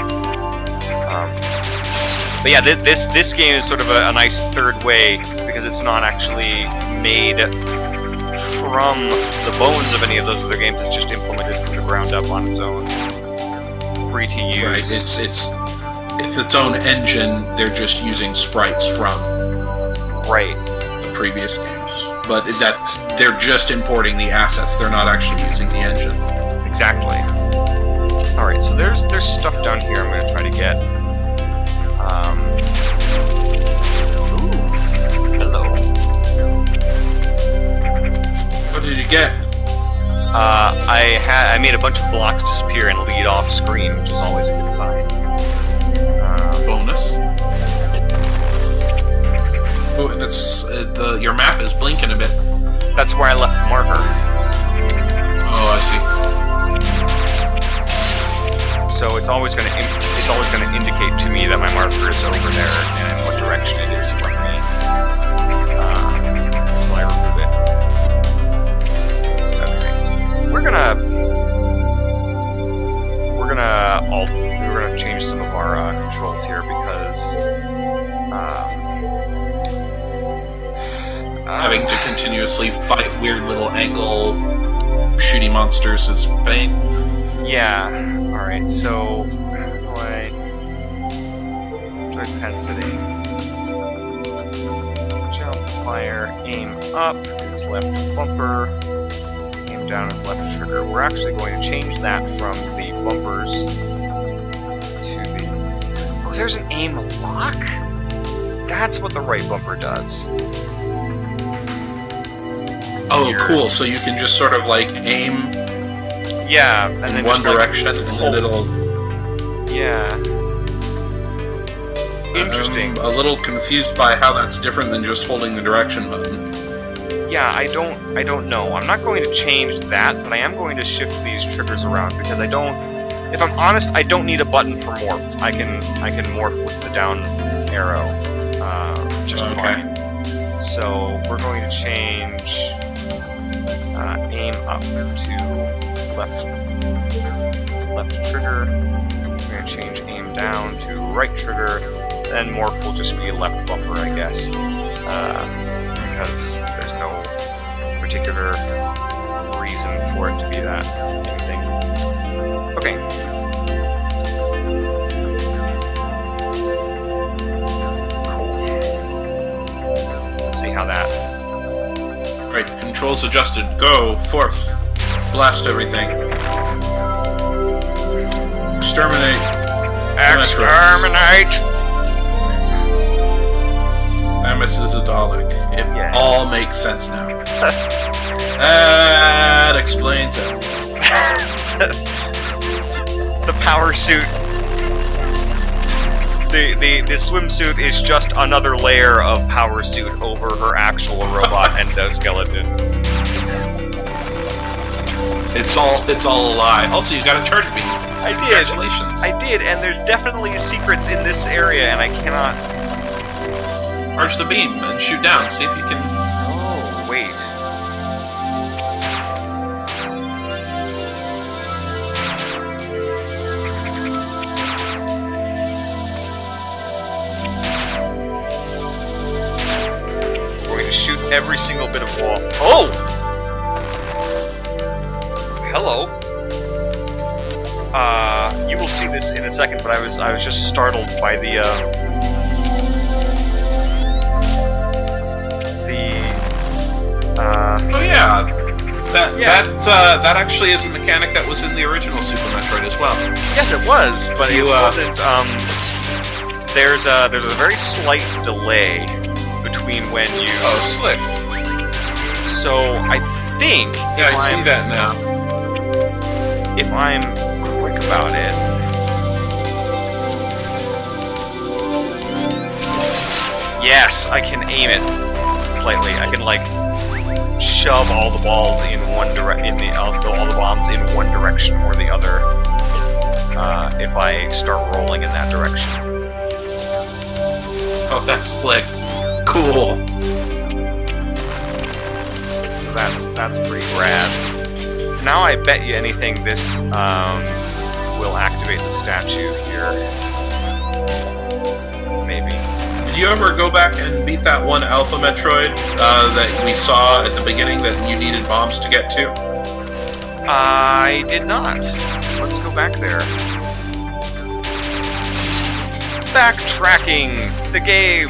But yeah, this game is sort of a nice third way because it's not actually made from the bones of any of those other games. It's just implemented from the ground up on its own. Free to use. Right, it's its own engine. They're just using sprites from the previous games. But they're just importing the assets. They're not actually using the engine. Exactly. Alright, so there's stuff down here I'm going to try to get. Ooh, hello. What did you get? I made a bunch of blocks disappear and lead off screen, which is always a good sign. Bonus. Oh, and it's your map is blinking a bit. That's where I left the marker. Oh, I see. So it's always going to indicate to me that my marker is over there and what direction it is from me. Until I remove it. Okay. We're gonna change some of our controls here because having to continuously fight weird little angle shooty monsters is pain. Yeah. All right. So how do I? intensity. Jump, fire, aim up is left bumper, aim down is left trigger. We're actually going to change that from the bumpers to the... Oh, there's an aim lock? That's what the right bumper does. Oh, Here. cool. So you can just sort of like aim Yeah, and in then one just, like, direction and then it'll... Yeah. Interesting. I'm a little confused by how that's different than just holding the direction button. Yeah, I don't know. I'm not going to change that, but I am going to shift these triggers around because I don't... If I'm honest, I don't need a button for morph. I can morph with the down arrow. Just fine. So we're going to change aim up to left trigger. We're going to change aim down to right trigger. Then morph will just be left bumper, I guess, because there's no particular reason for it to be that anything. Okay. See how that... Right, controls adjusted. Go, forth. Blast everything. Exterminate. Exterminate! Samus is a Dalek. It Yes. all makes sense now. That explains it. The power suit... The swimsuit is just another layer of power suit over her actual robot endoskeleton. It's all a lie. Also, you got a charge beam. I did. Congratulations. I did, and there's definitely secrets in this area, and I cannot... Charge the beam and shoot down. See if you can... Oh, wait. We're going to shoot every single bit of wall. Oh! Hello. You will see this in a second, but I was just startled by the Oh yeah, that actually is a mechanic that was in the original Super Metroid as well. yes, it was, but it You, wasn't. There's a very slight delay between when you. Oh, slick. So I think Yeah, I see that now. if I'm quick about it. Yes, I can aim it slightly. I can like shove all the balls in one direction, all the bombs in one direction or the other. If I start rolling in that direction. Oh, that's slick. Cool. So that's pretty rad. Now I bet you anything this will activate the statue here. Maybe. Did you ever go back and beat that one Alpha Metroid that we saw at the beginning that you needed bombs to get to? I did not. Let's go back there. Backtracking the game.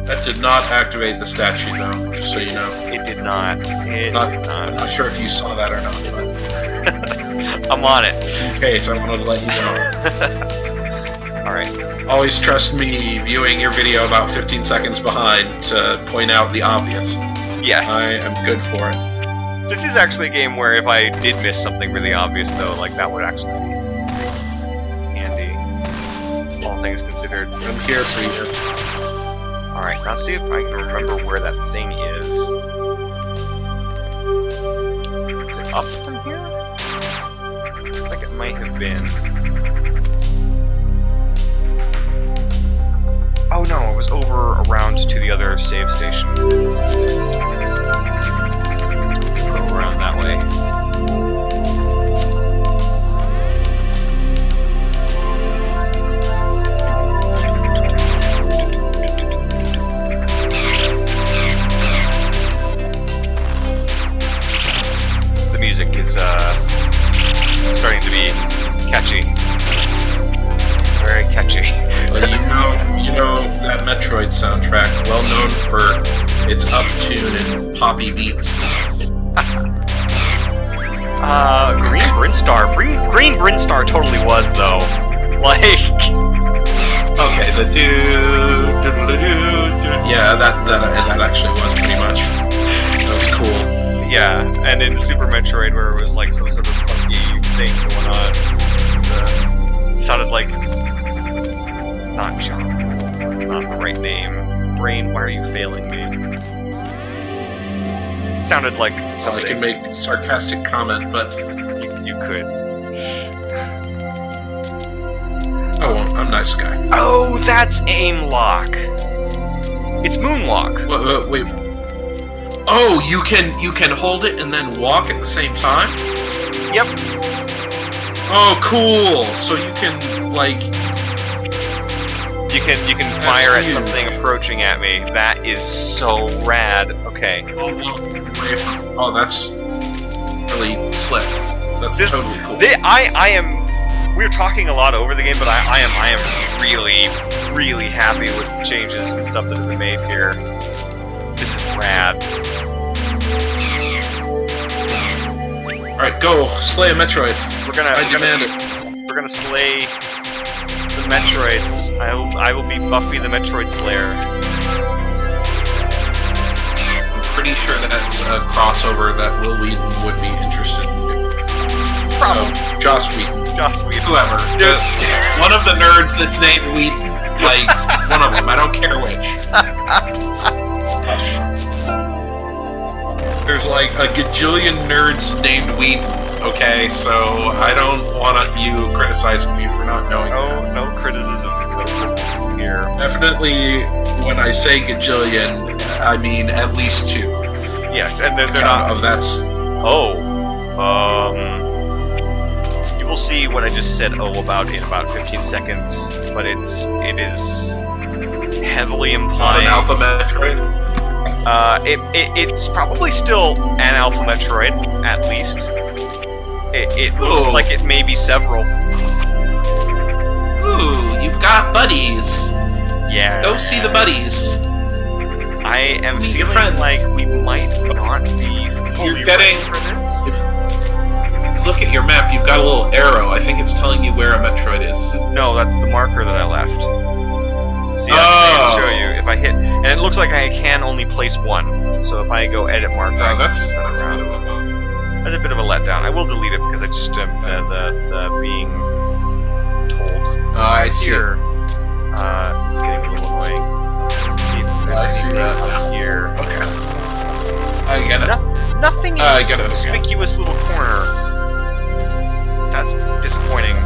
That did not activate the statue, though, just so you know. It did not. It I'm did not. not sure if you saw that or not, but I'm on it. in case, I wanted to let you know. Alright. Always trust me viewing your video about 15 seconds behind to point out the obvious. Yes. I am good for it. This is actually a game where if I did miss something really obvious, though, like that would actually be handy. All things considered. I'm here for you. Alright, now see if I can remember where that thing is. Is it up from here? I think it might have been. Oh no, it was over around to the other save station. Go around that way. The music is starting to be catchy. Very catchy. Well, you You know, that Metroid soundtrack, well known for its uptune and poppy beats. Green Brinstar. Green Brinstar totally was, though. Like... Okay, the yeah, that actually was pretty much. That was cool. Yeah, and in Super Metroid, where it was like some sort of funky thing going on, it sounded like... Not John. That's not the right name. Brain, why are you failing me? It sounded like something... Well, I can make sarcastic comment, but... You could. I won't. I'm a nice guy. Oh, that's aim lock. It's moonwalk. Wait. Oh, you can hold it and then walk at the same time? Yep. Oh, cool. So you can like you can fire at something approaching at me. That is so rad. Okay. Oh, that's really slick. That's totally cool. I am. We're talking a lot over the game, but I am really, really happy with the changes and stuff that have been made here. This is rad. Alright, go! Slay a Metroid. I demand it. We're gonna slay some Metroids. I will be Buffy the Metroid Slayer. I'm pretty sure that's a crossover that Will Wheaton would be interested in doing. Probably. Joss Wheaton. Joss Wheaton. Whoever. One of the nerds that's named Wheaton. Like, one of them. I don't care which. There's like a gajillion nerds named Wheaton, okay? So I don't want you criticizing me for not knowing that. No criticism. No criticism here. Definitely, when I say gajillion, I mean at least two. Yes, and they're not... Of that's... You will see what I just said about in about 15 seconds, but it is heavily implying... An Alpha Metroid? It's probably still an Alpha Metroid, at least. It looks like it may be several. Ooh, you've got buddies. Yeah. Go see the buddies. I am Meet your feeling friends. like we might not be You're getting... for this. If you look at your map, you've got a little arrow. I think it's telling you where a Metroid is. No, that's the marker that I left. See, I can show you. If I hit... And it looks like I can only place one. So if I go edit marker... That's a bit of a... That's a bit of a letdown. I will delete it because I just am the being told. I see. Here. It's getting a little annoying. Let's see if there's anything up here. Okay. I get it. Nothing in this conspicuous little corner. That's disappointing.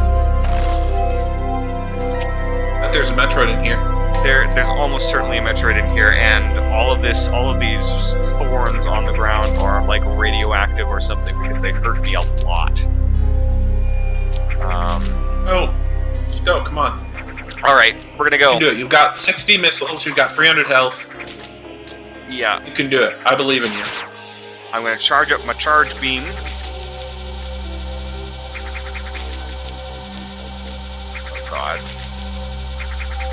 But there's a Metroid in here. There's almost certainly a Metroid in here, and all of these thorns on the ground are like radioactive or something because they hurt me a lot. Go, come on. Alright, we're gonna go. You can do it. You've got 60 missiles, you've got 300 health. Yeah. You can do it. I believe in you. I'm gonna charge up my charge beam. Oh god.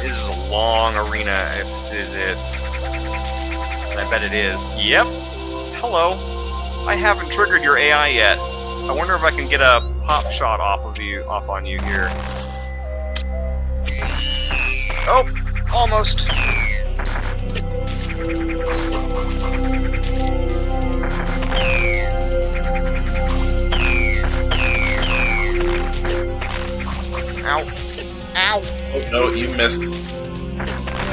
This is a long arena, if this is it. And I bet it is. Yep. Hello. I haven't triggered your AI yet. I wonder if I can get a pop shot off on you here. Oh, almost. Ow. Ow. Oh no, you missed.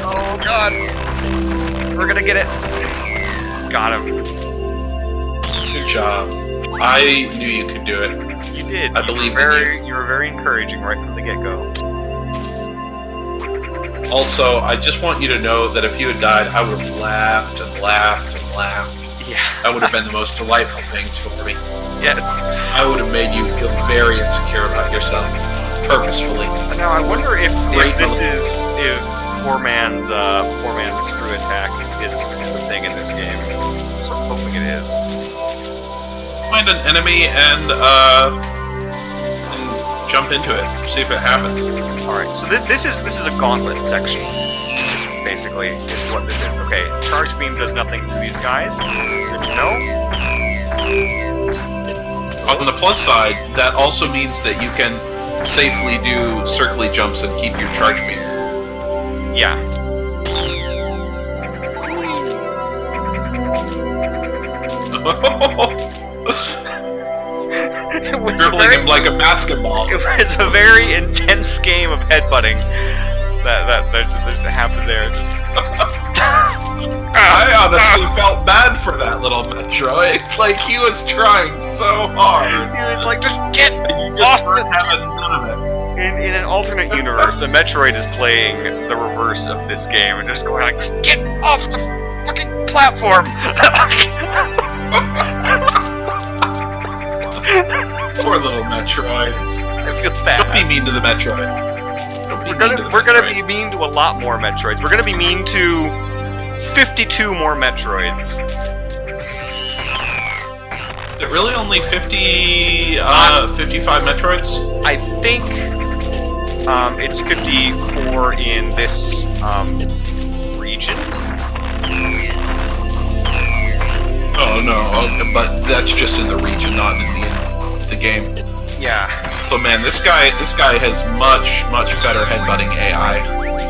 Oh god. We're gonna get it. Got him. Good job. I knew you could do it. You did. I believe in you. You were very encouraging right from the get-go. Also, I just want you to know that if you had died, I would have laughed and laughed and laughed. Yeah. That would have been the most delightful thing for me. Yes. I would have made you feel very insecure about yourself. Purposefully. Now I wonder if poor man's screw attack is a thing in this game. So I'm hoping it is. Find an enemy and jump into it. See if it happens. All right. So this is a gauntlet section. basically, is what this is. Okay, charge beam does nothing to these guys. Good to know. On the plus side, that also means that you can safely do circly jumps and keep your charge beam. Yeah. Dribbling him like a basketball. It was a very intense game of headbutting that just happened there. I honestly felt bad for that little Metroid. Like, he was trying so hard. He was like, just get and you off just weren't having none of it. In an alternate universe, a Metroid is playing the reverse of this game and just going like, get off the fucking platform! Poor little Metroid. I feel bad. Don't be mean to the Metroid. We're gonna be mean to a lot more Metroids. We're gonna be mean to 52 more Metroids. Is it really only 55 Metroids? I think it's 54 in this region. Oh no, but that's just in the region, not in the game. Yeah. So man, this guy has much better headbutting AI.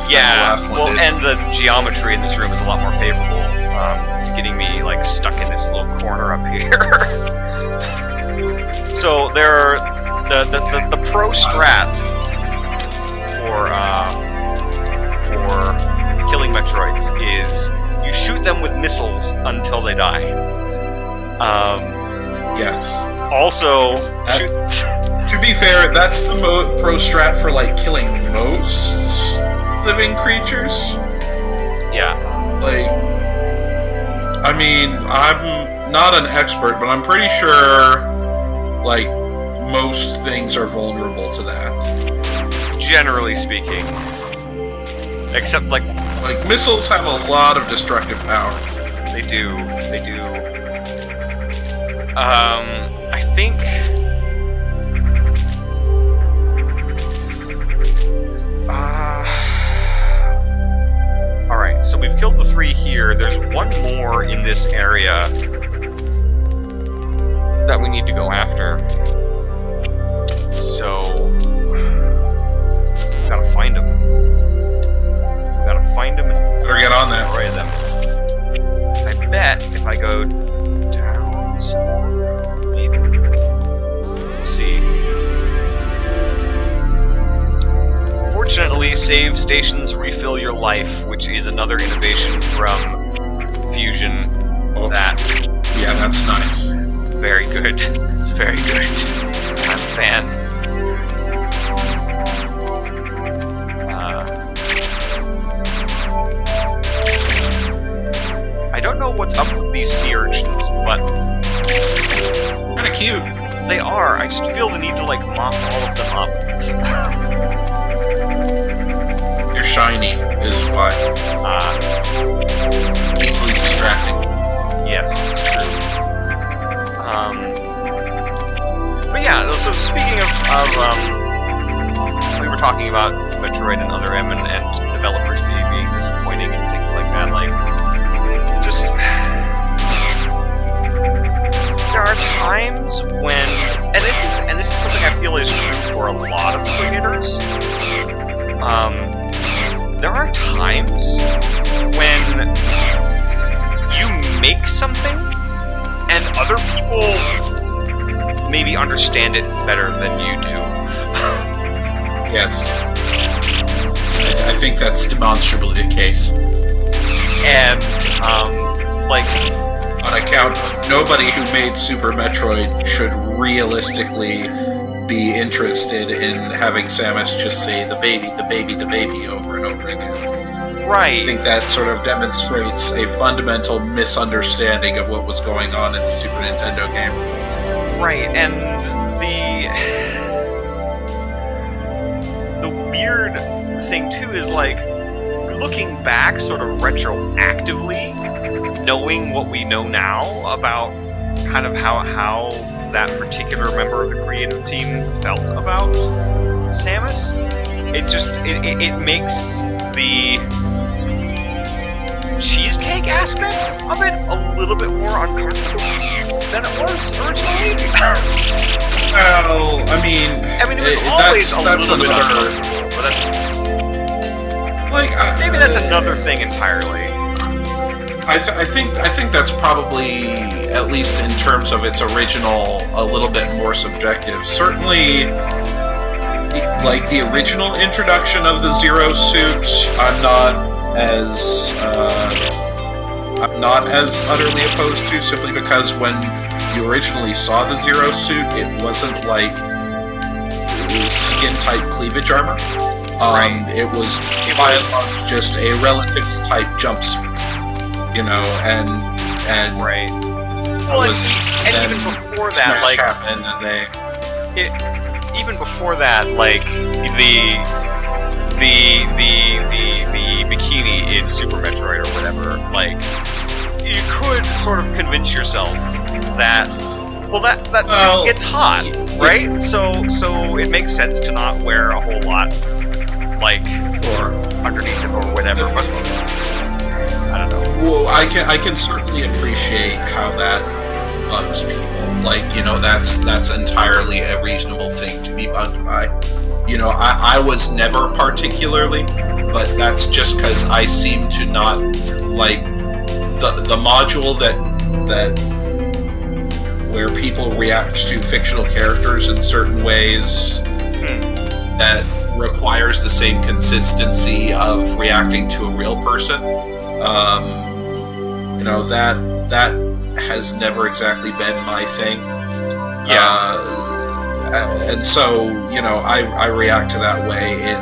Yeah. The last one did. And the geometry in this room is a lot more favorable to getting me like stuck in this little corner up here. So there are the pro strat for killing Metroids is you shoot them with missiles until they die. Yes. Also, to be fair, that's the pro strat for like killing most living creatures. Yeah. Like, I mean, I'm not an expert, but I'm pretty sure like most things are vulnerable to that. Generally speaking. Except like missiles have a lot of destructive power. They do. I think alright, so we've killed the 3 here. There's one more in this area that we need to go after. So gotta find them. And better get on that. destroy them. I bet if I go down some more, maybe. Let's see. Fortunately, save stations refill your life, which is another innovation from Fusion. Yeah, that's nice. Very good. It's very good. I'm a fan. I don't know what's up with these sea urchins, but Kinda cute. they are. I just feel the need to like mop all of them up. They're shiny, is why. Easily distracting. Yes, it's true. But yeah, so speaking of we were talking about Metroid and other M and developers being disappointing and things like that, like, just, there are times when, and this is something I feel is true for a lot of creators, there are times when you make something and other people maybe understand it better than you do. Yes. I think that's demonstrably the case. And, like, on account of nobody who made Super Metroid should realistically be interested in having Samus just say the baby over and over again. right. I think that sort of demonstrates a fundamental misunderstanding of what was going on in the Super Nintendo game. Right, and the weird thing too is like looking back sort of retroactively, knowing what we know now about kind of how that particular member of the creative team felt about Samus, it makes cheesecake aspect of it a little bit more uncomfortable than it was originally. Well, I mean, it was always that's a little bit another, uncomfortable, but that's, like, maybe that's another thing entirely. I think that's probably, at least in terms of its original, a little bit more subjective. Certainly, like the original introduction of the Zero suit, I'm not as utterly opposed to, simply because when you originally saw the Zero suit, it wasn't like skin tight cleavage armor. Right. It was by and large just a relatively tight jumpsuit. You know, and right. Well, and even before that, like, happened, and even before that, like the bikini in Super Metroid or whatever, like, you could sort of convince yourself that, well, that suit gets hot, right? So it makes sense to not wear a whole lot, like, or underneath it or whatever, but I don't know. Well, I can certainly appreciate how that bugs people. Like, you know, that's entirely a reasonable thing to be bugged by. You know, I was never particularly, but that's just because I seem to not like the module that where people react to fictional characters in certain ways that requires the same consistency of reacting to a real person. You know, that has never exactly been my thing. Yeah. And so, you know, I react to that way in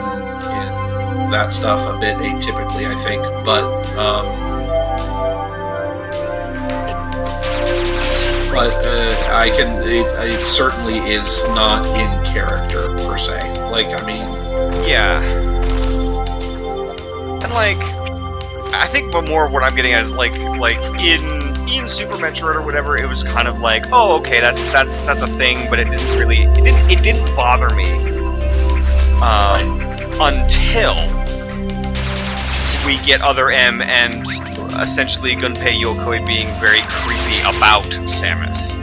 that stuff a bit atypically, I think. But it certainly is not in character per se. Like, I mean, yeah. And like, I think more what I'm getting at is like in Super Metroid or whatever, it was kind of like, oh, okay, that's a thing, but it didn't bother me until we get Other M and essentially Gunpei Yokoi being very creepy about Samus.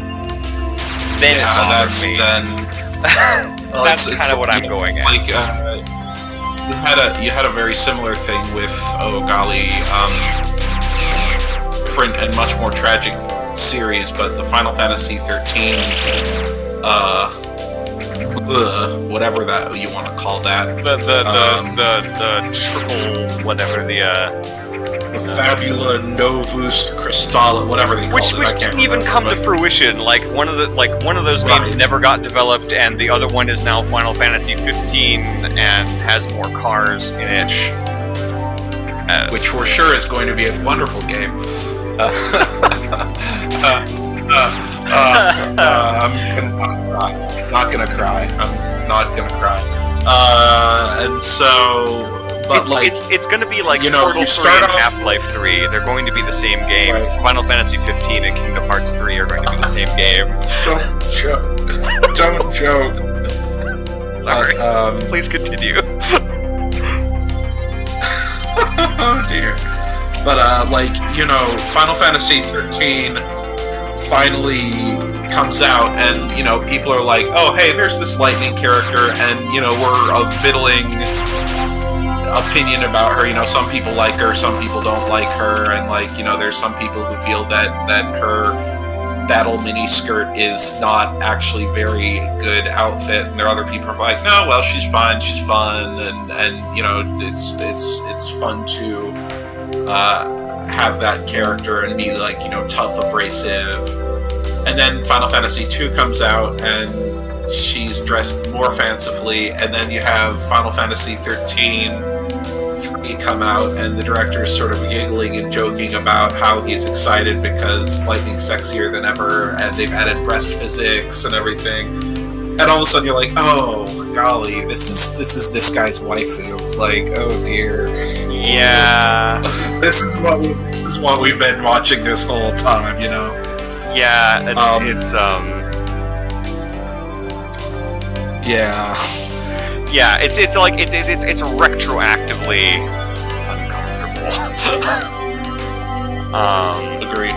Then it bothers me. That's kind of what I'm going at. Like, you had a very similar thing with different and much more tragic series, but the Final Fantasy 13, whatever that you want to call that, the triple whatever the Fabula Novus Crystalla, whatever they called it. Which didn't even come to fruition. Like one of those games never got developed, and the other one is now Final Fantasy 15 and has more cars in it. Which for sure is going to be a wonderful game. I'm not gonna cry. And so. But it's going to be like, you know, Portal 3 and Half-Life 3. They're going to be the same game. Right. Final Fantasy 15 and Kingdom Hearts 3 are going to be the same game. Don't joke. Don't joke. Sorry. Please continue. Oh dear. But like, you know, Final Fantasy 13 finally comes out, and you know, people are like, oh hey, there's this lightning character, and you know, we're of middling opinion about her. You know, some people like her, some people don't like her, and like, you know, there's some people who feel that her battle miniskirt is not actually very good outfit, and there are other people who are like, no, well, she's fine, she's fun, and you know, it's fun to have that character and be like, you know, tough, abrasive. And then Final Fantasy 2 comes out, and she's dressed more fancifully, and then you have Final Fantasy 13 come out, and the director is sort of giggling and joking about how he's excited because Lightning's sexier than ever, and they've added breast physics and everything. And all of a sudden you're like, oh golly, this is this guy's waifu. Like, oh dear. Yeah. This is what we've been watching this whole time, you know. Yeah, yeah. Yeah, it's like it's retroactively uncomfortable. Agreed.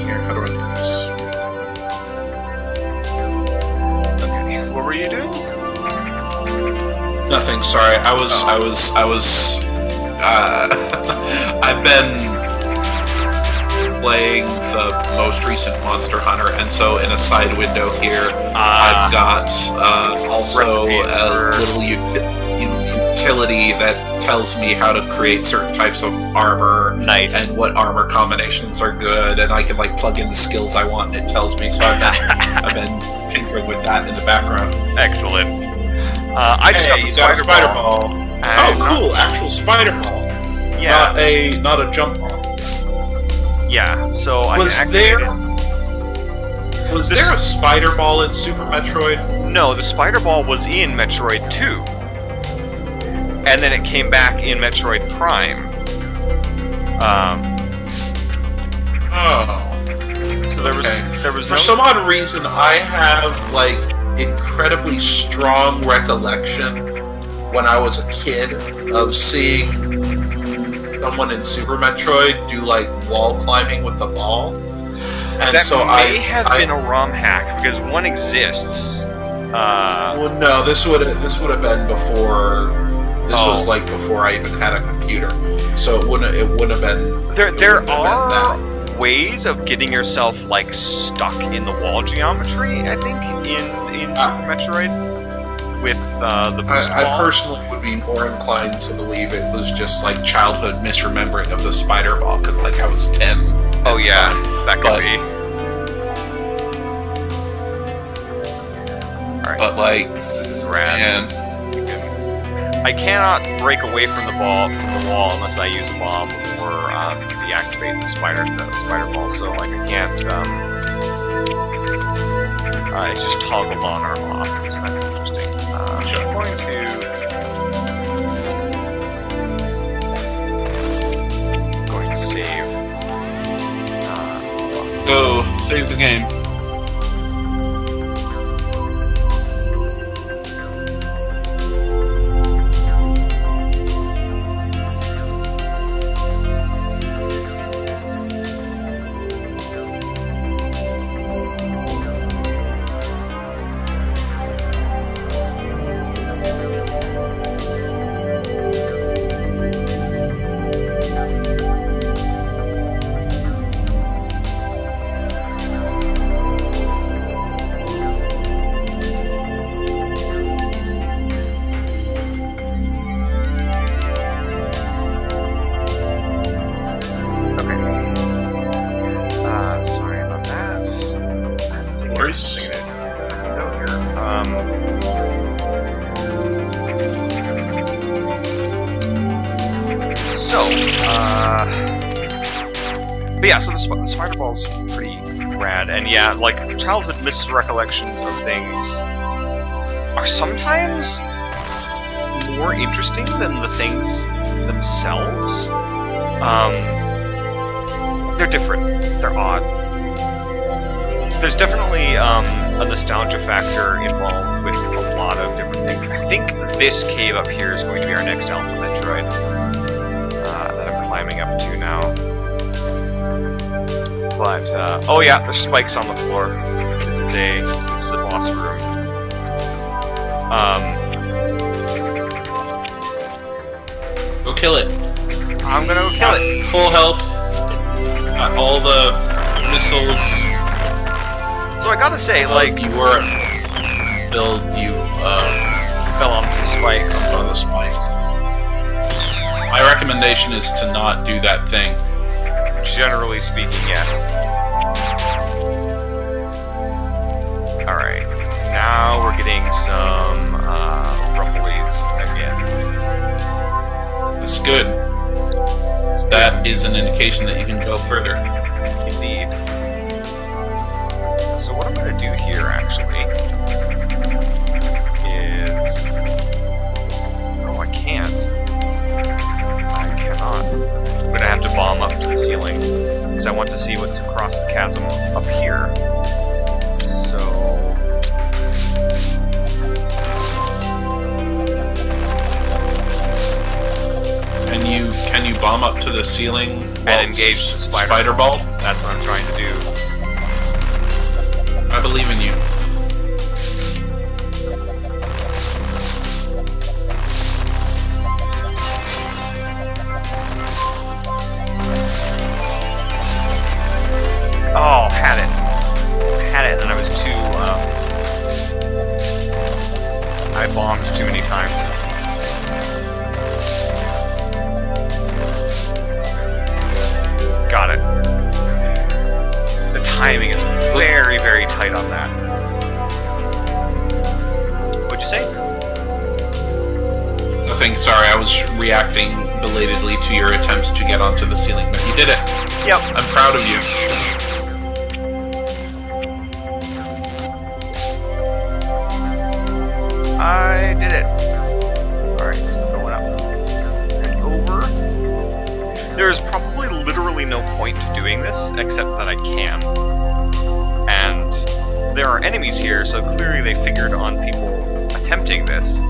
Here, how do I do this? Okay. What were you doing? Nothing. Sorry, I've been playing the most recent Monster Hunter, and so in a side window here, I've got also a little utility that tells me how to create certain types of armor, nice, and what armor combinations are good, and I can like plug in the skills I want, and it tells me. So I've been tinkering with that in the background. Excellent. I just got the spider ball. Oh, cool! Actual spider ball. Yeah. Not a jump ball. Yeah. So was there a spider ball in Super Metroid? No, the spider ball was in Metroid 2, and then it came back in Metroid Prime. So there was for some odd reason I have like incredibly strong recollection when I was a kid of seeing someone in Super Metroid do like wall climbing with the ball, and that so may have been a ROM hack because one exists. Well, no, this would have been before. This was like before I even had a computer, so it wouldn't have been. There are ways of getting yourself like stuck in the wall geometry, I think, in Super Metroid with the boost I ball. personally would be more inclined to believe it was just like childhood misremembering of the spider ball because like I was 10. Oh yeah, that could be. Alright, but like, this is rad. Man. I cannot break away from the wall unless I use a bomb or deactivate the spider ball. So like I can't. It's just toggled on or off. So that's interesting. I'm going to save. Go save the game. But yeah, so the spider ball's pretty rad, and yeah, like childhood misrecollections of things are sometimes more interesting than the things themselves. They're different. They're odd. There's definitely a nostalgia factor involved with a lot of different things. I think this cave up here is going to be our next Alpha Metroid that I'm climbing up to now. But oh yeah, there's spikes on the floor. This is a boss room. Go kill it. I'm gonna go kill it. Full health. Got all the missiles. So I gotta say, like, you were build you fell on some spikes. On the spike. My recommendation is to not do that thing. Generally speaking, yes. Alright, now we're getting some rumblies again. That's good. That is an indication that you can go further. Indeed. So what I'm going to do here, actually, is... Oh, I can't. I cannot. I'm going to have to bomb up to the ceiling, because I want to see what's across the chasm up here. So... Can you bomb up to the ceiling and engage the spider ball? That's what I'm trying to do. I believe in you. Oh, had it, and then I was too. I bombed too many times. Got it. The timing is very, very tight on that. What'd you say? Nothing, sorry, I was reacting belatedly to your attempts to get onto the ceiling, but you did it. Yep. I'm proud of you. I did it. Alright, so going up and over. There's probably literally no point to doing this, except that I can. And there are enemies here, so clearly they figured on people attempting this.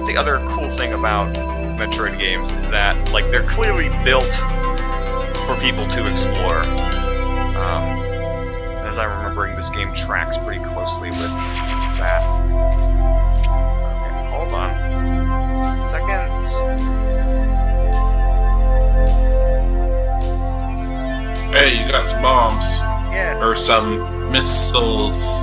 The other cool thing about Metroid games is that, like, they're clearly built for people to explore. As I'm remembering, this game tracks pretty closely with that. Okay, hold on. Second. Hey, you got some bombs. Yeah. Or some missiles.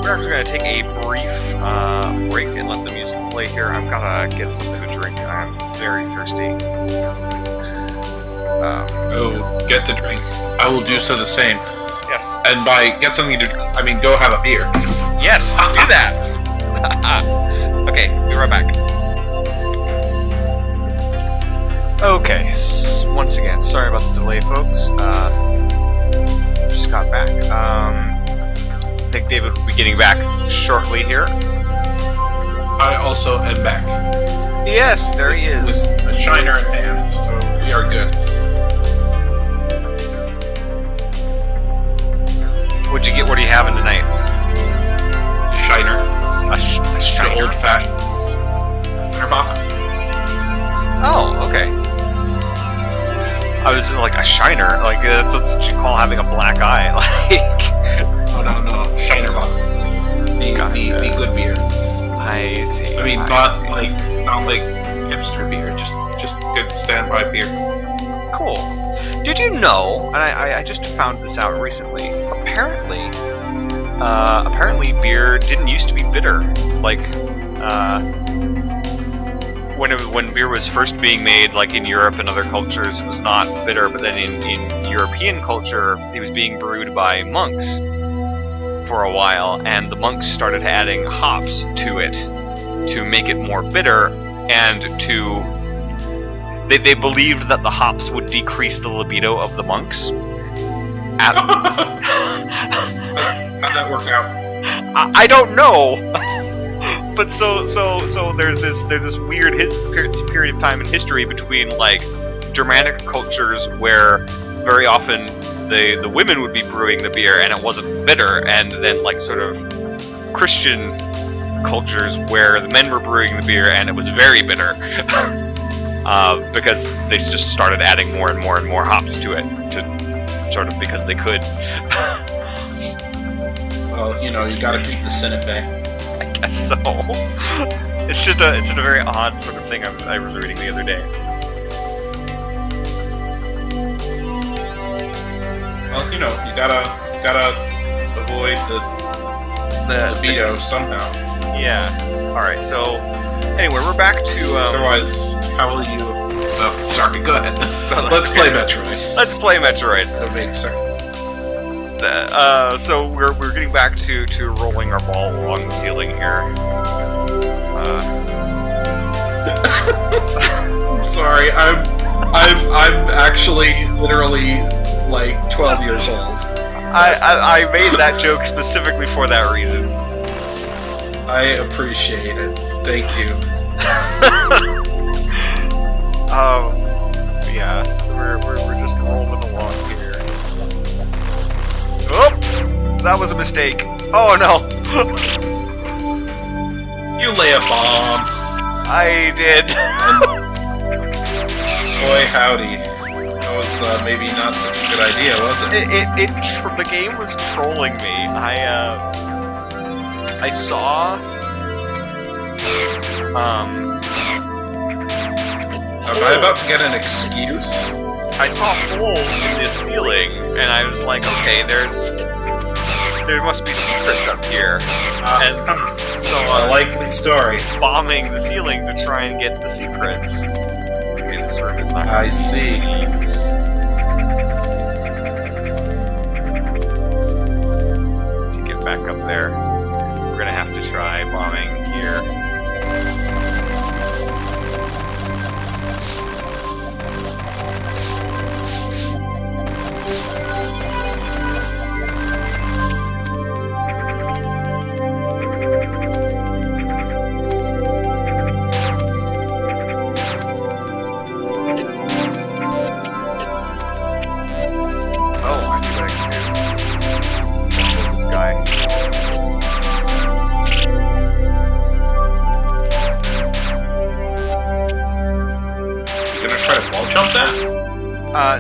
We're actually going to take a brief break and let the music play here. I've got to get something to drink. I'm very thirsty. Oh, get the drink. I will do so the same. Yes. And by get something to I mean go have a beer. Yes, do that! Okay, be right back. Okay, once again, sorry about the delay, folks. Just got back. I think David will be getting back shortly here. I also am back. Yes, there he is. With a shiner in hand, so we are good. What'd you get? What are you having tonight? A shiner. A shiner? The old-fashioned shiner box. Oh, okay. I was like, a shiner? Like, that's what you call having a black eye. Like... Oh, no, shiner box. The good beer. I see. I mean, not like hipster beer, just good standby beer. Cool. Did you know, and I just found this out recently, apparently beer didn't used to be bitter. Like, when beer was first being made, like in Europe and other cultures, it was not bitter, but then in European culture, it was being brewed by monks for a while, and the monks started adding hops to it to make it more bitter, and they believed that the hops would decrease the libido of the monks. How'd that work out? I don't know. But so there's this weird period of time in history between like Germanic cultures where very often the women would be brewing the beer and it wasn't bitter, and then like sort of Christian cultures where the men were brewing the beer and it was very bitter. because they just started adding more and more and more hops to it, sort of because they could. Well, you know, you gotta keep the Senate bay. I guess so. It's just a very odd sort of thing I was reading the other day. Well, you know, you gotta avoid the veto somehow. Yeah. All right. So anyway, we're back to. Otherwise, how will you? Oh, sorry. Go ahead. Let's play Metroid. Let's play Metroid. That makes sense. So we're getting back to rolling our ball along the ceiling here. I'm sorry. I'm actually literally like 12 years old. I made that joke specifically for that reason. I appreciate it. Thank you. Yeah. So we're just rolling along here. Oh, that was a mistake. Oh no. You lay a bomb. I did. Boy, howdy. That was maybe not such a good idea, was it? The game was trolling me. I saw. Am I about to get an excuse? I saw holes in the ceiling, and I was like, okay, there must be secrets up here. And so a likely story. Bombing the ceiling to try and get the secrets. Okay, this room is not. I see. To get back up there, we're gonna have to try bombing here.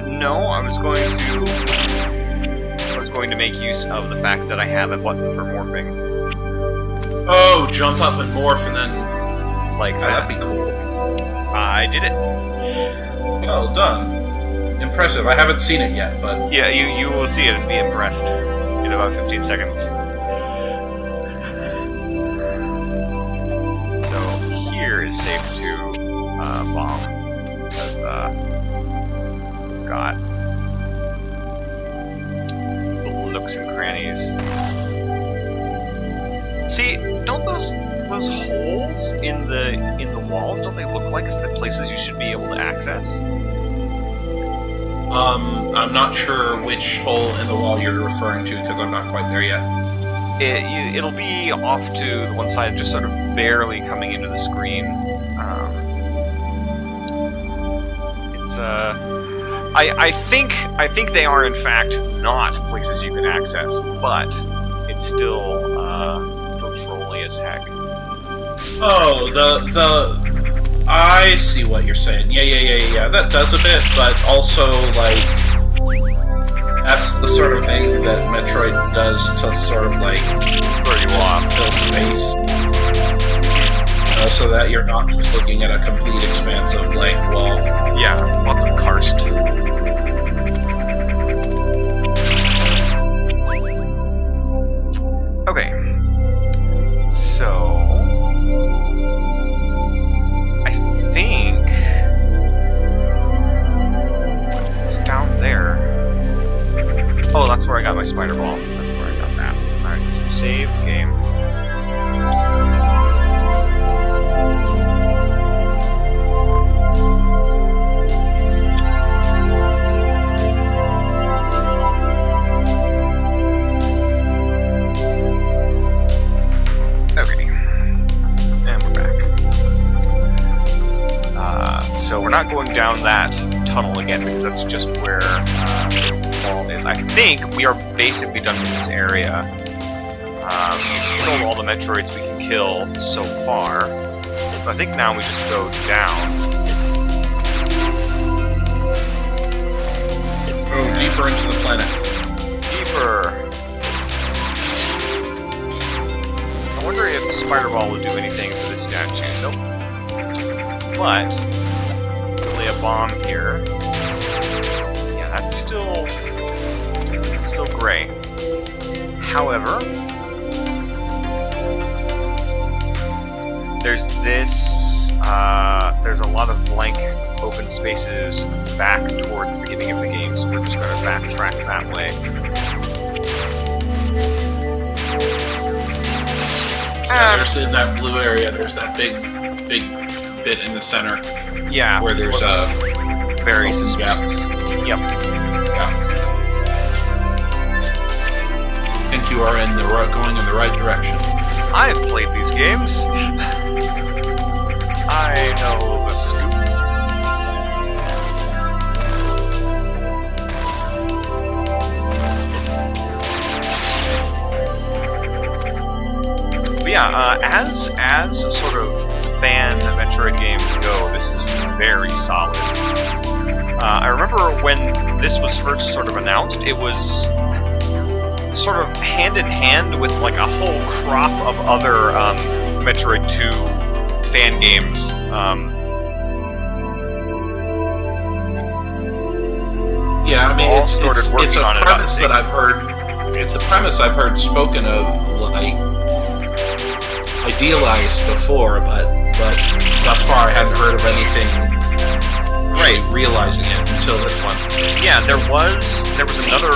No, I was going to make use of the fact that I have a button for morphing. Oh, jump up and morph and then... Like that. That'd be cool. I did it. Well done. Impressive. I haven't seen it yet, but... Yeah, you will see it and be impressed in about 15 seconds. So here is safe to bomb. Because, got little nooks and crannies. See, don't those holes in the walls, don't they look like the places you should be able to access? I'm not sure which hole in the wall you're referring to because I'm not quite there yet. It'll be off to the one side, just sort of barely coming into the screen. I think they are in fact not places you can access, but it's still trolly as heck. Oh, I see what you're saying. Yeah. That does a bit, but also like that's the sort of thing that Metroid does to sort of like fill space, so that you're not just looking at a complete expanse of blank wall. Yeah, lots of karst. Okay, so I think it's down there. Oh, that's where I got my spider ball. That's where I got that. Alright, so save game. So we're not going down that tunnel again because that's just where the wall is. I think we are basically done with this area. We've killed all the Metroids we can kill so far. So I think now we just go down. bomb here. Yeah, that's still gray. However, there's this. There's a lot of blank open spaces back toward the beginning of the game, so we're just going to backtrack that way. Yeah, there's in that blue area. There's that big bit in the center. Yeah, where there's a very suspicious. Yep. Yeah. I think you are going in the right direction. I've played these games. I know the scoop. But yeah, as sort of fan Metroid games go, this is very solid. I remember when this was first sort of announced, it was sort of hand in hand with like a whole crop of other Metroid 2 fan games. Yeah, I mean it's a premise that I've heard. It's a premise I've heard spoken of, like idealized before, but thus far I hadn't heard of anything realizing it until this one. Yeah, there was another.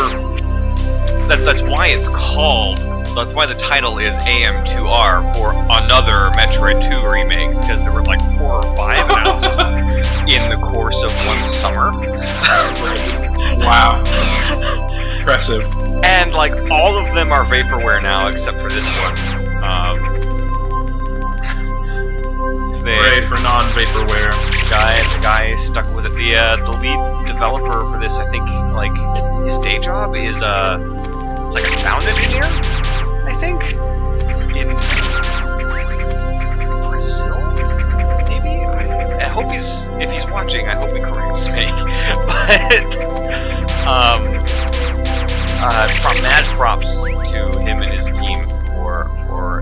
That's why it's called. That's why the title is AM2R for another Metroid 2 remake, because there were like 4 or 5 announced in the course of one summer. Wow. Impressive. And like all of them are vaporware now, except for this one. Hooray for non-vaporware. The guy stuck with it. The lead developer for this, I think, like his day job is it's like a sound engineer, I think, in Brazil, maybe. I hope if he's watching, I hope he corrects me. But from mad props to him and his team for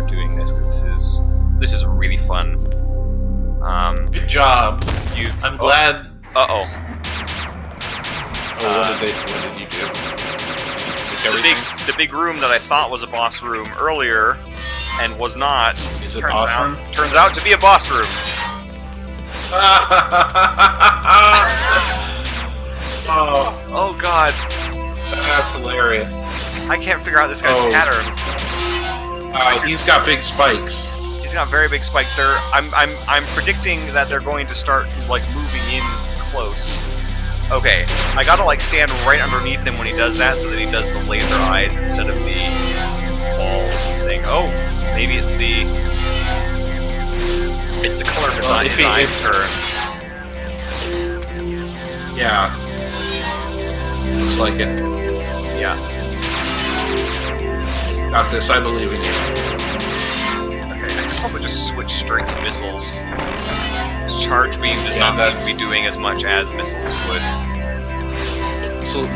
doing this. This is really fun. Good job. I'm glad. Uh-oh. What did you do? The big room that I thought was a boss room earlier and was not. Is it boss room? Turns out to be a boss room. Oh god. That's hilarious. I can't figure out this guy's pattern. He's got big spikes. He's got very big spikes. I'm predicting that they're going to start like moving in close. Okay, I gotta like stand right underneath him when he does that, so that he does the laser eyes instead of the ball thing. Oh, maybe it's the color design. His eyes turn. Yeah, looks like it. Yeah. Got this. I believe in you. Okay, I could probably just switch straight to missiles. Charge beam does not seem to be doing as much as missiles would.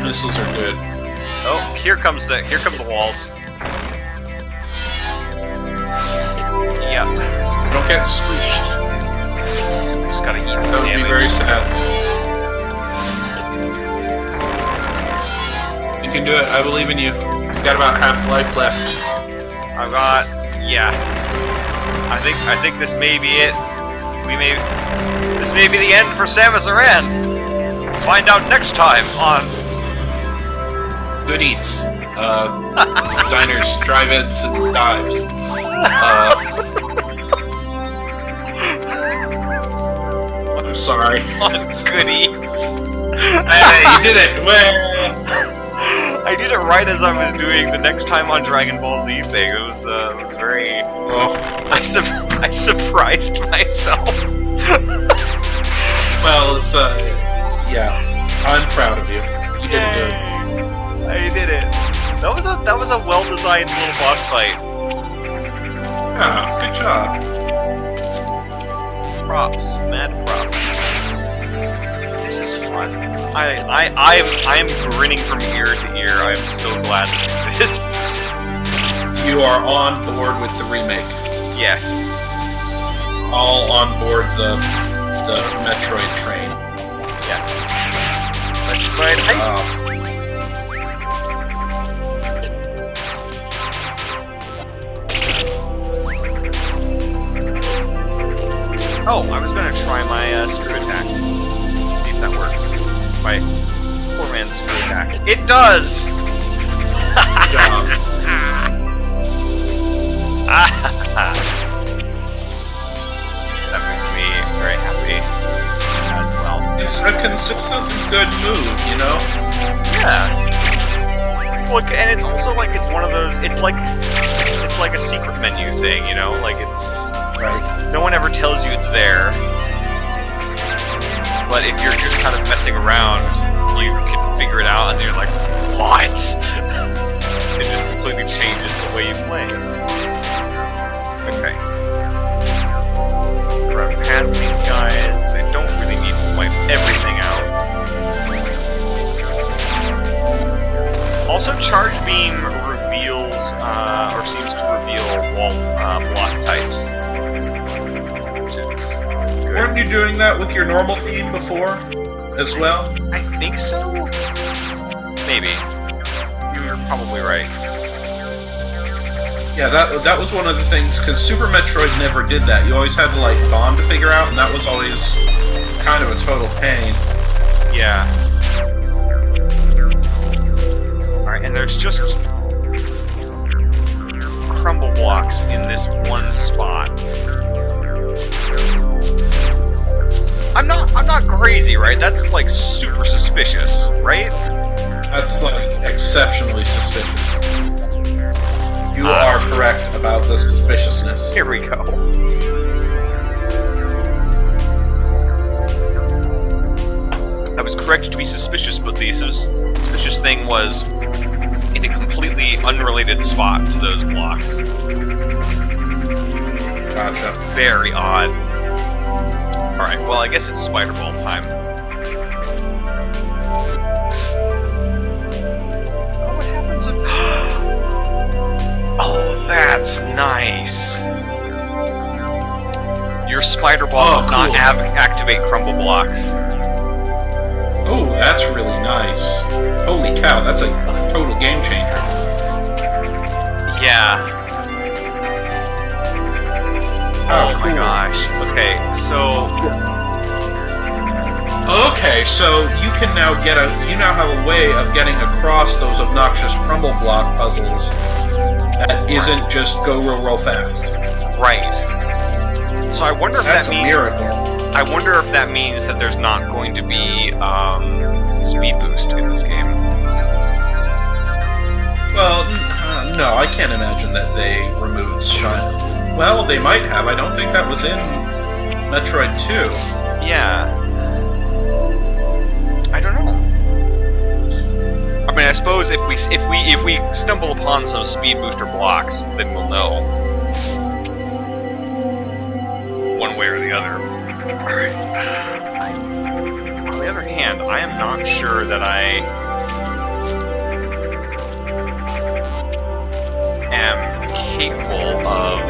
Missiles are good. Oh, here comes the walls. Yep. Don't get squished. Just gotta eat the That would damage. be very sad. You can do it. I believe in you. You've got about half life left. I've got, yeah. I think this may be it. This may be the end for Samus Aran. Find out next time on Good Eats. Diners, drive-ins, and dives. I'm sorry. on Good Eats. Hey, you did it! I did it right as I was doing the next time on Dragon Ball Z thing. It was very. Oh. I surprised myself. Well, it's yeah. I'm proud of you. You did good. I did it. That was a well-designed little boss fight. Yeah, good job. Props, mad props. This is fun. I'm grinning from ear to ear. I'm so glad to do this. You are on board with the remake. Yes. All on board the Metroid train. Yes. Right? Oh, I was gonna try my screw attack. See if that works. My poor man's screw attack. It does! Good job. That makes me very happy as well. It's a consistently good move, you know? Yeah. Look, and it's also like it's one of those. It's like a secret menu thing, you know? Like it's. Right. No one ever tells you it's there. But if you're just kind of messing around, you can figure it out, and you're like, what? It just completely changes the way you play. Okay. Run past these guys, because I don't really need to wipe everything out. Also, Charge Beam reveals, or seems to reveal wall block types. Which is good. Weren't you doing that with your normal beam before, as well? I think so? Maybe. You're probably right. Yeah, that was one of the things, because Super Metroid never did that. You always had to, like, bomb to figure out, and that was always kind of a total pain. Yeah. Alright, and there's just crumble blocks in this one spot. I'm not crazy, right? That's like super suspicious, right? That's, like, exceptionally suspicious. You are correct about the suspiciousness. Here we go. I was correct to be suspicious, but the suspicious thing was in a completely unrelated spot to those blocks. Gotcha. Very odd. Alright, well, I guess it's Spider Ball time. Oh, what happens if... Oh, that's nice. Your Spider Ball does not cool. activate crumble blocks. Oh, that's really nice. Holy cow, that's a total game changer. Yeah. Oh my gosh. Okay, so... Okay, so you can now you now have a way of getting across those obnoxious crumble block puzzles that isn't just go real fast. Right. So I wonder if That's that a means... miracle. I wonder if that means that there's not going to be, speed boost in this game. Well, no, I can't imagine that they removed Shine. Well, they might have. I don't think that was in Metroid 2. Yeah. I don't know. I mean, I suppose if we stumble upon some speed booster blocks, then we'll know. One way or the other. Alright. On the other hand, I am not sure that I am capable of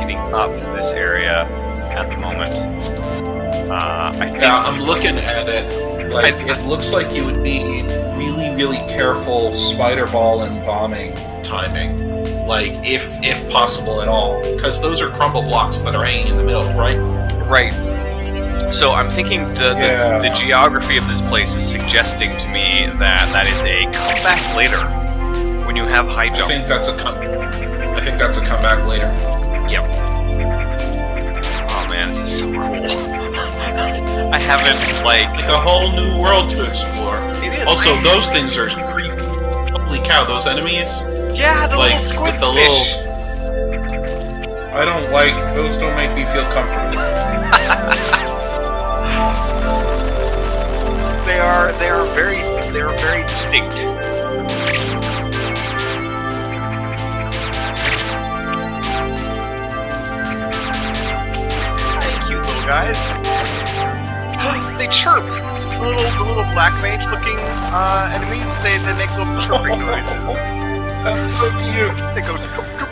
getting up this area at the moment. I think... Yeah, I'm looking at it. Like, it looks like you would need really, really careful spider ball and bombing timing. Like, if possible at all. Because those are crumble blocks that are hanging in the middle, right? Right. So I'm thinking the geography of this place is suggesting to me that is a comeback later when you have high jump. I think that's a comeback later. Yep. Oh man, this is so cool. I haven't like a whole new world to explore. It is. Also, crazy. those things are creepy. Holy cow, those enemies. Yeah, the like little squid with the fish. I don't like those. Don't make me feel comfortable. They are very distinct. Hi, cute little guys. They chirp. The little black mage looking enemies. They make little chirping noises. That's so cute. They go. Chup, chup, chup.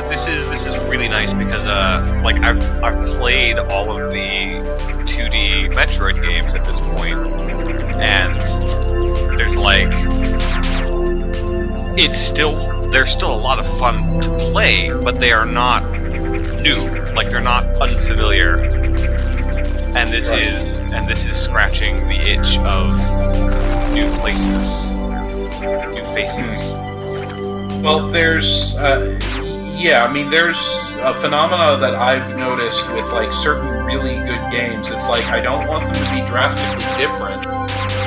this is really nice because like I've played all of the 2D Metroid games at this point, and there's like they're still a lot of fun to play, but they are not new. Like they're not unfamiliar, and this is scratching the itch of new places, new faces. Well, there's there's a phenomena that I've noticed with like certain really good games. It's like I don't want them to be drastically different.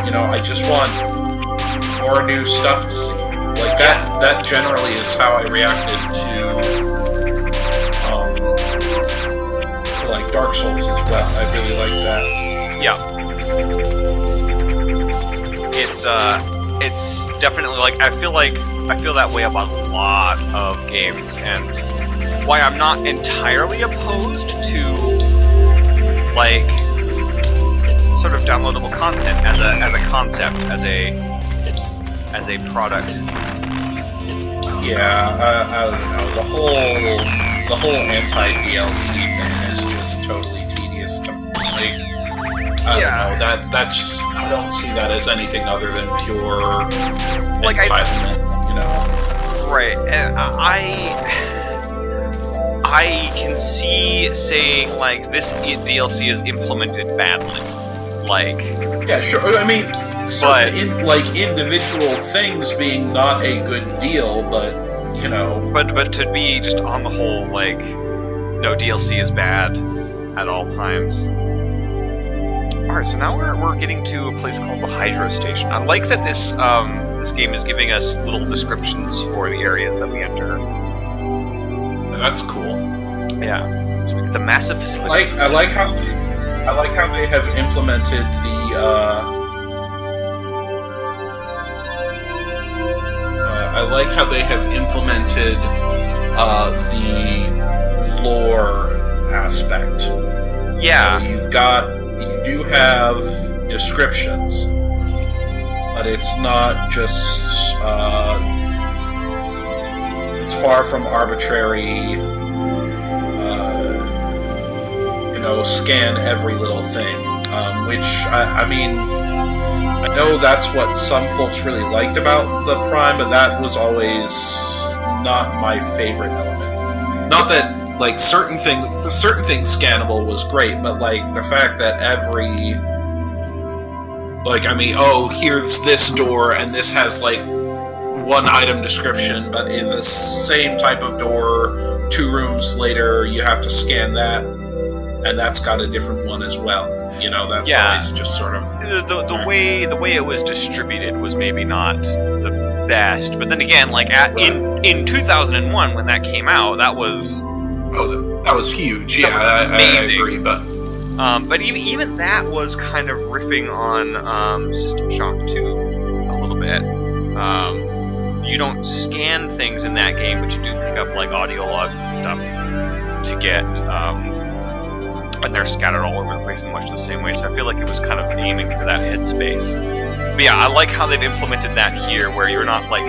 You know, I just want more new stuff to see. Like that generally is how I reacted to like Dark Souls as well. I really like that. Yeah. It's definitely like I feel that way about a lot of games, and why I'm not entirely opposed to like sort of downloadable content as a concept, as a product. Yeah, I don't know. The whole anti-DLC thing is just totally tedious to me. I don't know. I don't see that as anything other than pure like entitlement, you know. Right, and I can see saying like this DLC is implemented badly. Like, yeah, sure. I mean, individual things being not a good deal, but you know. But to be just on the whole, like, no, DLC is bad at all times. Alright, so now we're getting to a place called the Hydro Station. I like that this game is giving us little descriptions for the areas that we enter. That's cool. Yeah. So we get the massive facility. I like how they have implemented the lore aspect. Yeah. You do have descriptions, but it's not just it's far from arbitrary scan every little thing, which I mean, I know that's what some folks really liked about the Prime, but that was always not my favorite element. Not that like certain things scannable was great, but like the fact that here's this door and this has like one item description, but in the same type of door 2 rooms later you have to scan that, and that's got a different one as well. You know, that's always just sort of the way it was distributed was maybe not the best. But then again, like in 2001 when that came out, that was huge. That was amazing. I agree, but even that was kind of riffing on System Shock 2 a little bit. You don't scan things in that game, but you do pick up like audio logs and stuff to get. And they're scattered all over the place in much the same way, so I feel like it was kind of aiming for that headspace. But yeah, I like how they've implemented that here, where you're not like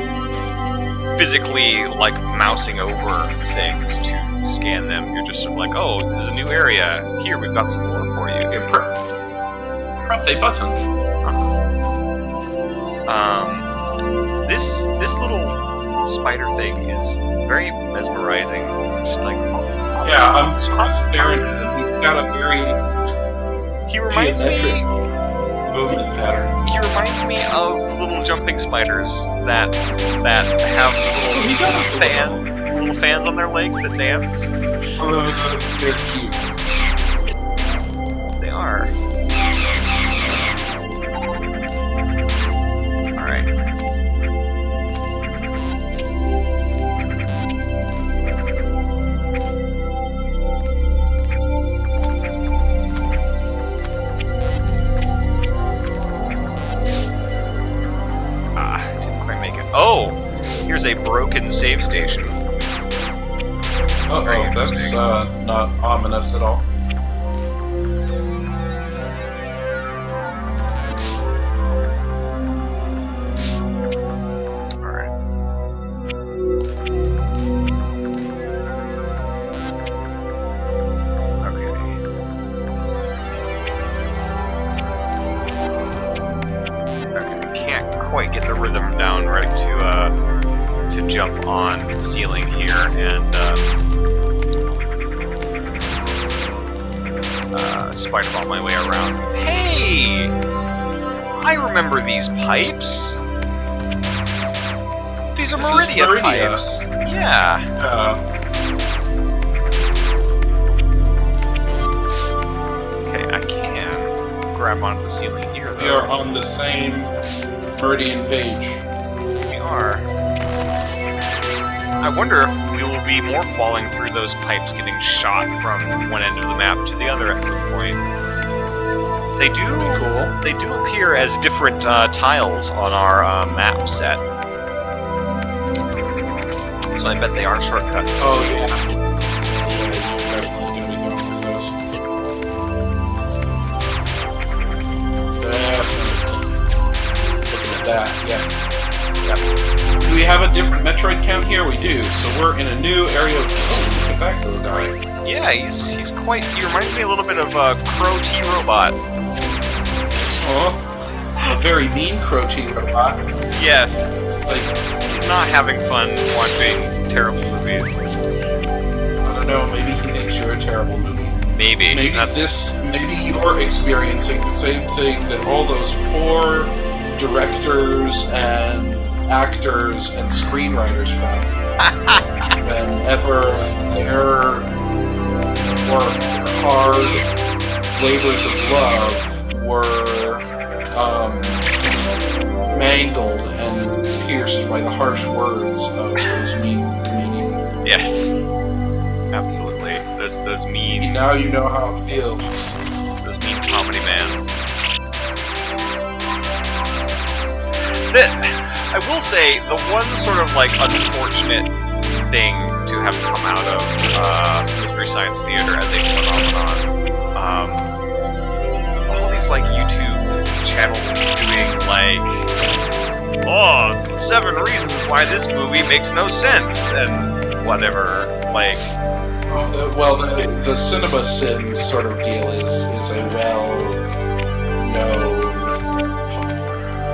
physically like mousing over things to scan them. You're just sort of like, oh, this is a new area. Here, we've got some more for you. Press a button. This little spider thing is very mesmerizing. Just like, yeah, I'm staring. We've got a very geometric movement pattern. He reminds me of little jumping spiders that have little fans on their legs that dance. They're cute. They are. Alright. Oh, here's a broken save station. Uh-oh, that's not ominous at all. Alright. rhythm down ready to jump on the ceiling here and spider ball my way around. Hey! I remember these pipes. These are Meridia pipes. Yeah. Okay, I can grab onto the ceiling here, though. We are on the same Meridian page. We are. I wonder if we will be more falling through those pipes getting shot from one end of the map to the other at some point. They do. Cool. They do appear as different tiles on our map set. So I bet they are shortcuts. Oh, yeah. You're definitely going to be going through those. Definitely. Looking at that, yeah. Yep. Do we have a different Metroid count here? We do. So we're in a new area of... Oh, look at that little guy. Yeah, he's quite. He reminds me a little bit of Crow T Robot. Oh, a very mean Crow T Robot. Yes. Like, He's not having fun watching terrible movies. I don't know, maybe he thinks you're a terrible movie. Maybe. Maybe you're experiencing the same thing that all those poor directors and actors and screenwriters found. Whenever their work, their hard labors of love were mangled and pierced by the harsh words of those mean comedians. Yes. Absolutely. Those mean. Now you know how it feels. Those mean comedy mans. I will say, the one sort of like unfortunate thing to have come out of Mystery Science Theater as a phenomenon, all these like YouTube channels doing like, oh, 7 reasons why this movie makes no sense and whatever, like. Well, the Cinema Sins sort of deal is a well-known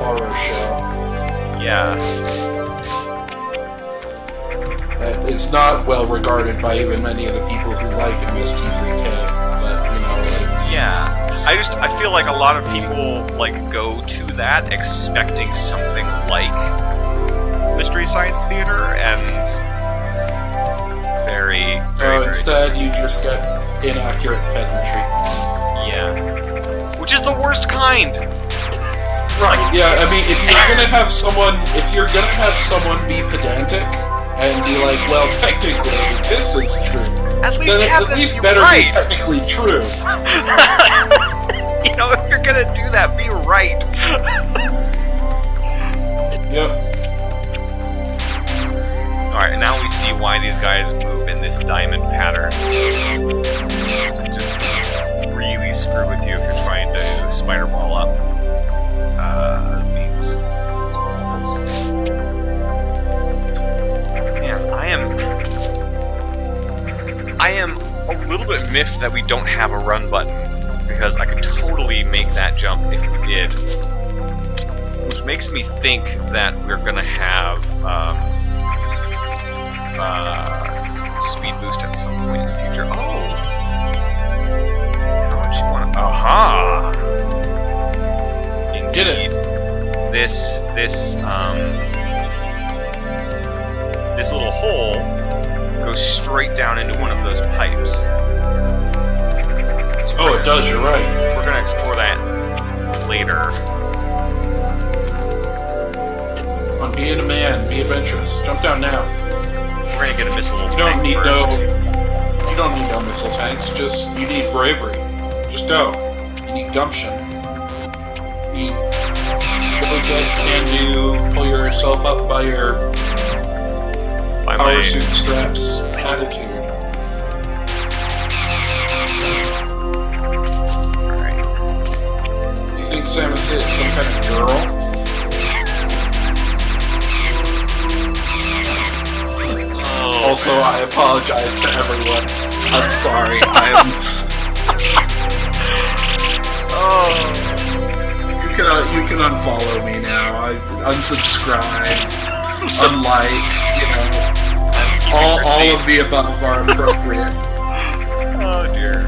horror show. Yeah. It's not well regarded by even many of the people who like MST3K, but you know, it's... Yeah. I feel like a lot of people like go to that expecting something like Mystery Science Theater and very instead you just get inaccurate pedantry. Yeah. Which is the worst kind. Right. Yeah. I mean, if you're gonna have someone be pedantic and be like, well, technically this is true, at least then at least better right. be technically true. You know, if you're gonna do that, be right. Yep. Alright, now we see why these guys move in this diamond pattern. To just really screw with you if you're trying to spider ball up. These walls. Man, I am a little bit miffed that we don't have a run button, because I could totally make that jump if we did. Which makes me think that we're gonna have speed boost at some point in the future. Oh! How much you want to... Aha! Indeed. Did it. This little hole goes straight down into one of those pipes. So Oh, it does, you're right. we're gonna explore that later. Come on, be a man, be adventurous. Jump down now. We're gonna get a missile You don't need no missile tanks, you need bravery. Just go. You need gumption. You need pull yourself up by your power suit straps attitude. Alright. You think Samus is some kind of girl? Also, I apologize to everyone. I'm sorry. Oh. you can unfollow me now. I unsubscribe, unlike, all of the above are appropriate. Oh dear.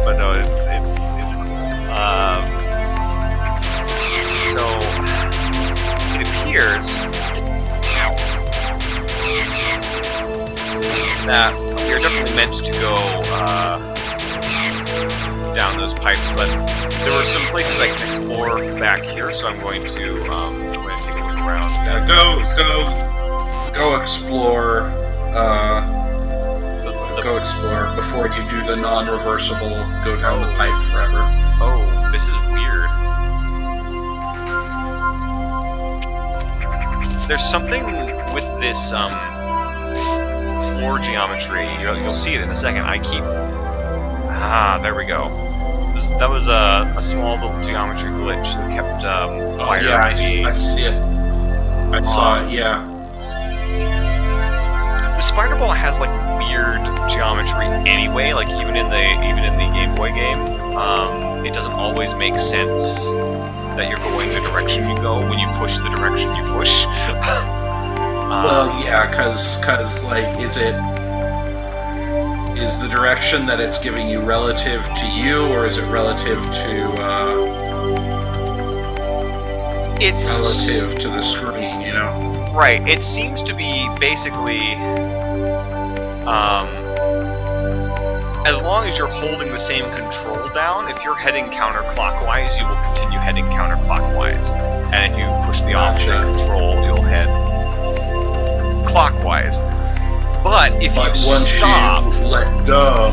But no, it's cool. So it appears that we are definitely meant to go down those pipes, but there were some places I can explore back here, so I'm going to take a look around. Yeah, go explore. Go explore before you do the non-reversible go down the pipe forever. Oh, this is weird. There's something with this floor geometry. You'll see it in a second. There we go. That was a small little geometry glitch that kept firing I see it. I saw it. Yeah. The spider ball has like weird geometry anyway. Like even in the Game Boy game, it doesn't always make sense that you're going the direction you go when you push the direction you push. Well, yeah, cause like, is the direction that it's giving you relative to you, or is it relative to relative to the screen? Right. It seems to be basically, as long as you're holding the same control down, if you're heading counterclockwise, you will continue heading counterclockwise. And if you push the opposite control, you'll head clockwise. But if you stop, you let go,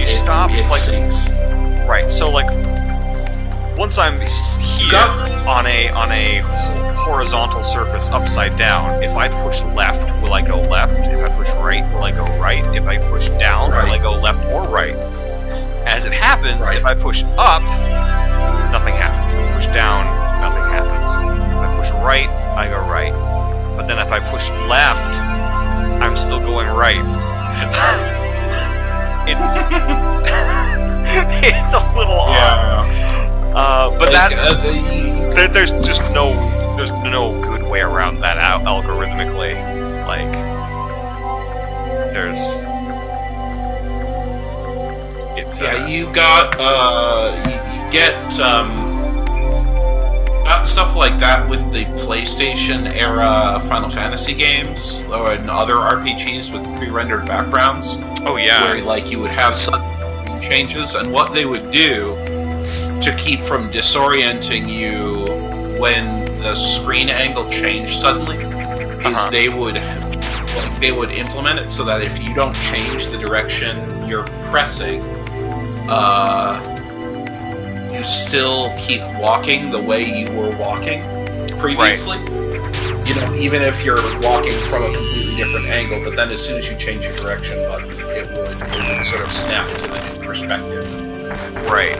stop, it sinks. Right. So like, once I'm here on a horizontal surface upside down, if I push left, will I go left? If I push right, will I go right? If I push down, will I go left or right? As it happens, if I push up, nothing happens. If I push down, nothing happens. If I push right, I go right. But then if I push left, I'm still going right. It's it's a little odd. But like, there's just no good way around that algorithmically. Like, you get stuff like that with the PlayStation era Final Fantasy games, or in other RPGs with pre-rendered backgrounds. Oh yeah. Where like you would have some changes, and what they would do to keep from disorienting you when the screen angle changed suddenly is they would implement it so that if you don't change the direction you're pressing, you still keep walking the way you were walking previously. Right. Even if you're walking from a completely different angle, but then as soon as you change your direction button, it would sort of snap to the new perspective. Right.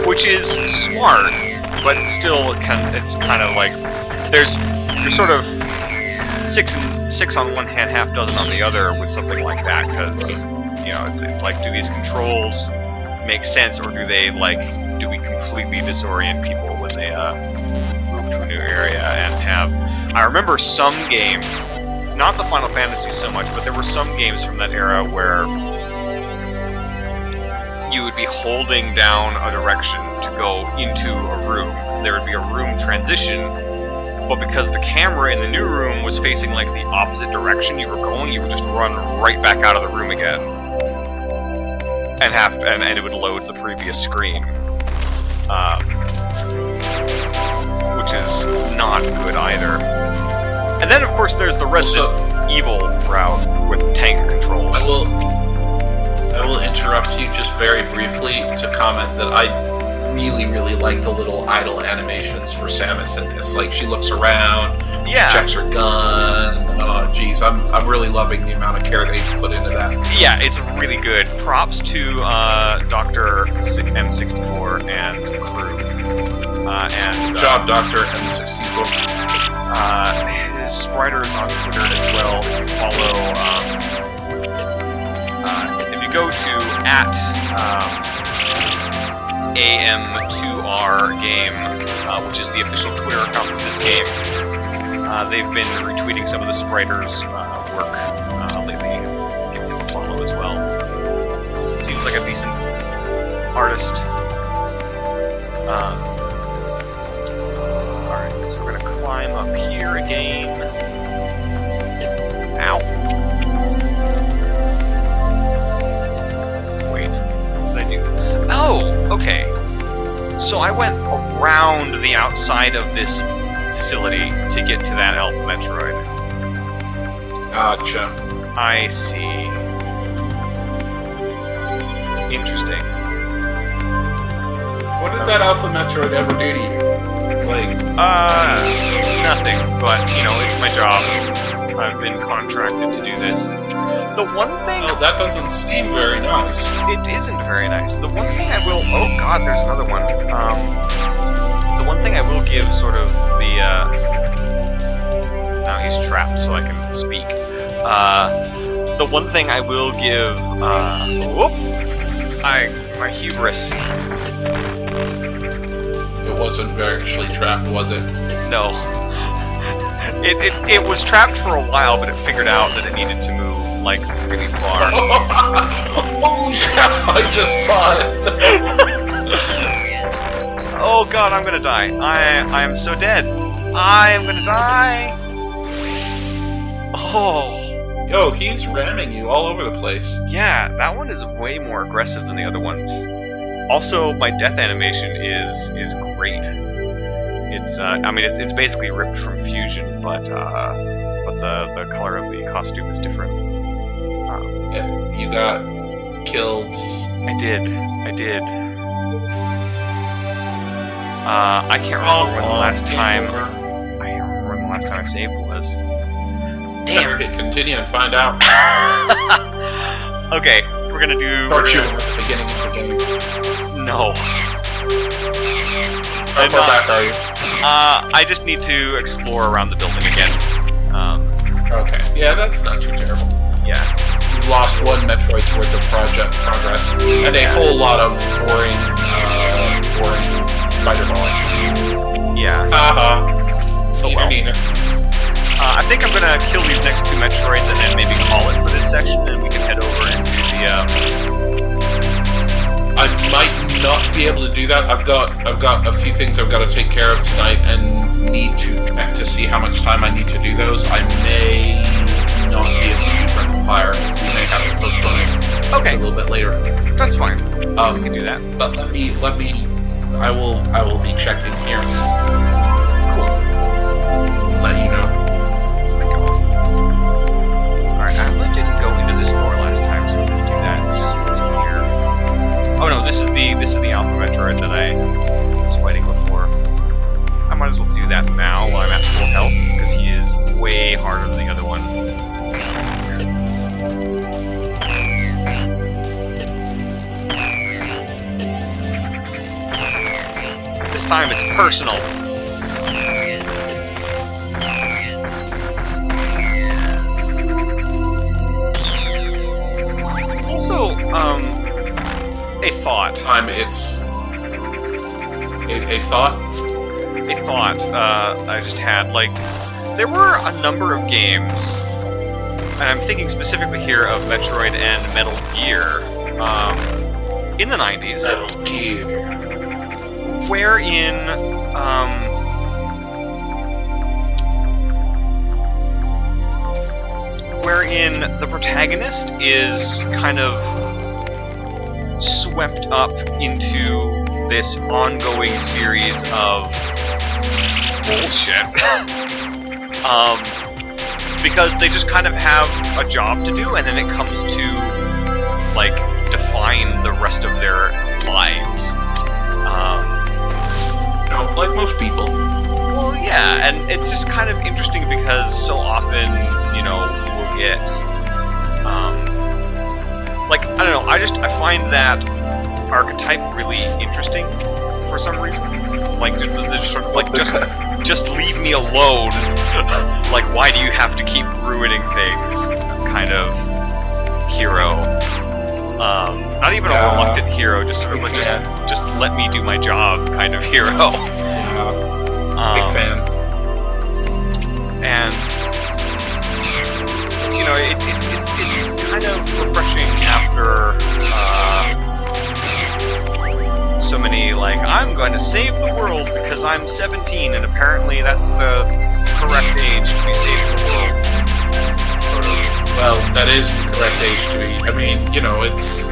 Which is smart, but still, it's kind of like you're sort of six on one hand, half dozen on the other with something like that, because it's like, do these controls make sense, or do we completely disorient people when they move to a new area and have? I remember some games, not the Final Fantasy so much, but there were some games from that era where you would be holding down a direction to go into a room. There would be a room transition, but because the camera in the new room was facing like the opposite direction you were going, you would just run right back out of the room again, and it would load the previous screen, which is not good either. And then of course there's the Resident Evil route with tank controls. I will interrupt you just very briefly to comment that I really, really like the little idle animations for Samus in this. Like, she looks around, she checks her gun. Oh, geez, I'm really loving the amount of care they put into that. Yeah, it's really good. Props to Dr. M64 and crew. Good job, Dr. M64. His writers on Twitter as well. If you follow, if you go to AM2R game, which is the official Twitter account for this game. They've been retweeting some of the writers' work lately. Give them a follow as well. Seems like a decent artist. Alright, so we're gonna climb up here again. Ow. Wait, what did I do? Oh, okay. So I went around the outside of this facility to get to that Alpha Metroid. Gotcha. I see. Interesting. What did that Alpha Metroid ever do to you? Like, Nothing, but, you know, it's my job. I've been contracted to do this. The one thing... oh, that doesn't seem very nice. It isn't very nice. The one thing I will... oh god, there's another one. The one thing I will give sort of the... now he's trapped, so I can speak. The one thing I will give... whoop! My hubris. It wasn't actually trapped, was it? No. It was trapped for a while, but it figured out that it needed to move, like, really far. Oh, yeah, I just saw it! Oh god, I'm gonna die. I am so dead. I am gonna die! Oh. Yo, he's ramming you all over the place. Yeah, that one is way more aggressive than the other ones. Also, my death animation is great. It's I mean it's basically ripped from Fusion, but the color of the costume is different. Yeah, you got killed. I did. I can't remember when the last time. I can't remember when the last time I saved was. Better hit continue and find out. Okay, we're gonna do. Start shooting at the beginning of the game. No. How far back are you? I just need to explore around the building again. Okay. Yeah, that's not too terrible. Yeah. You've lost one Metroid's worth of progress, and a whole lot of boring spider balling. Yeah. Oh well. I think I'm gonna kill these next two Metroids and then maybe call it for this section, and we can head over into the. I might not be able to do that. I've got a few things I've got to take care of tonight, and need to check to see how much time I need to do those. I may not be able to do Breath of Fire. We may have to postpone it to a little bit later. That's fine. We can do that. But let me. I will be checking here. Cool. Let you know. Alright, I really didn't go into this door last time, so we can do that. Just see what's here. Oh no, this is the Alpha Metroid that I was fighting before. I might as well do that now while I'm at full health, because he is way harder than the other one. This time it's personal. Also, a thought. It's a thought. A thought I just had. Like, there were a number of games, and I'm thinking specifically here of Metroid and Metal Gear, in the 90s. Metal Gear. Wherein, the protagonist is kind of swept up into this ongoing series of bullshit. Because they just kind of have a job to do, and then it comes to, like, define the rest of their lives. Like most people. Well, yeah, and it's just kind of interesting because so often, you know, we'll get, like, I don't know, I find that archetype really interesting for some reason. Like, just sort of, like, just leave me alone. Like, why do you have to keep ruining things? Kind of hero. Not even a reluctant hero, just sort of like just let me do my job kind of hero. Yeah. Big fan. And you know, it's kind of refreshing after so many like I'm going to save the world because I'm 17 and apparently that's the correct age to be saving the world. Well, that is the correct age to be. I mean, you know, it's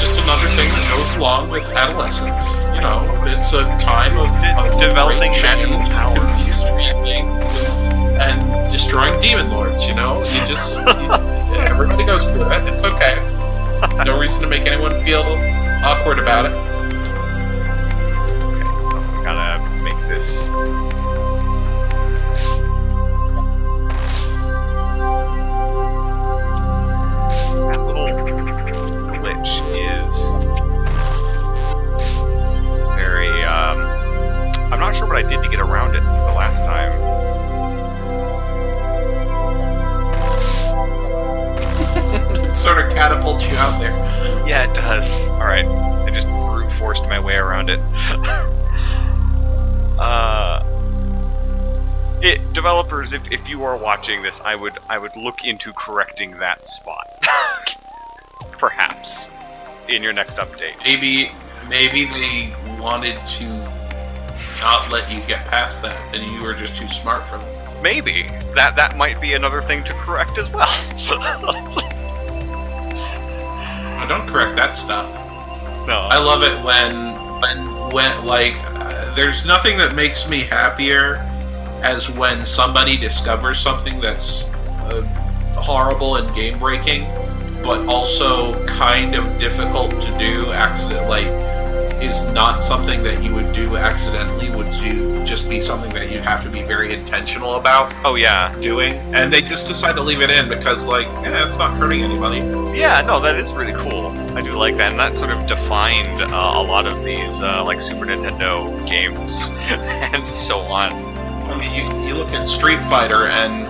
just another thing that goes along with adolescence. You know, it's a time of developing change, power, confused feeling, and destroying demon lords. You know, everybody goes through it. It's okay. No reason to make anyone feel awkward about it. Okay, gotta make this. That little glitch is very. I'm not sure what I did to get around it the last time. It sort of catapults you out there. Yeah, it does. Alright, I just brute forced my way around it. Developers, if you are watching this, I would look into correcting that spot. Perhaps. In your next update. Maybe they wanted to not let you get past that, and you were just too smart for them. Maybe. That might be another thing to correct as well. No, don't correct that stuff. No. I love it when like, there's nothing that makes me happier as when somebody discovers something that's horrible and game-breaking, but also kind of difficult to do, is not something that you would do accidentally, would you just be something that you'd have to be very intentional about Oh yeah. doing, and they just decide to leave it in because, like, it's not hurting anybody. Yeah, no, that is really cool. I do like that, and that sort of defined a lot of these, like, Super Nintendo games, and so on. I mean, you look at Street Fighter, and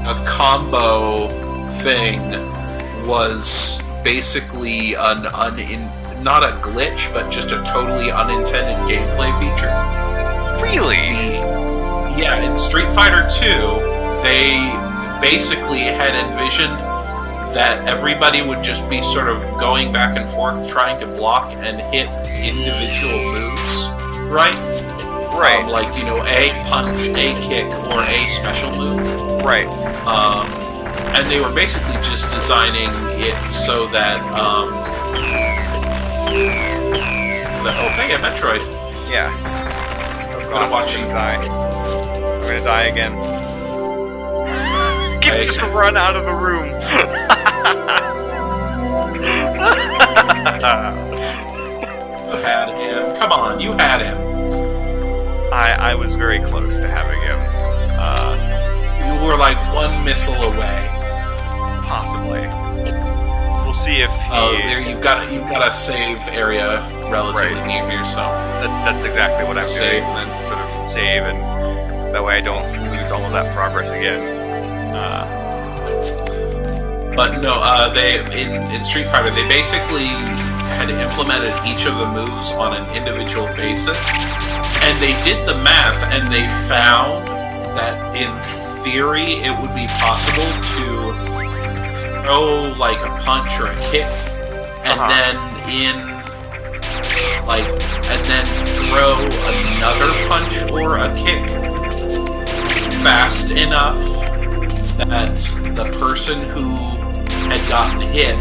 a combo thing was basically not a glitch, but just a totally unintended gameplay feature. Really? Yeah, in Street Fighter 2, they basically had envisioned that everybody would just be sort of going back and forth trying to block and hit individual moves, right? Right. Like, you know, a punch, a kick, or a special move. Right. And they were basically just designing it so that, oh, hey, a Metroid. Yeah. I'm gonna watch you die. I'm gonna die again. Just run out of the room. You had him. Come on, you had him. I was very close to having him. You were like one missile away. Possibly. We'll see if there you've got a save area relatively near here, so that's exactly what I'm save doing. and then Sort of save, and that way I don't lose all of that progress again. But no, they in Street Fighter they basically had implemented each of the moves on an individual basis, and they did the math, and they found that in theory it would be possible to throw like a punch or a kick, and then throw another punch or a kick fast enough that the person who had gotten hit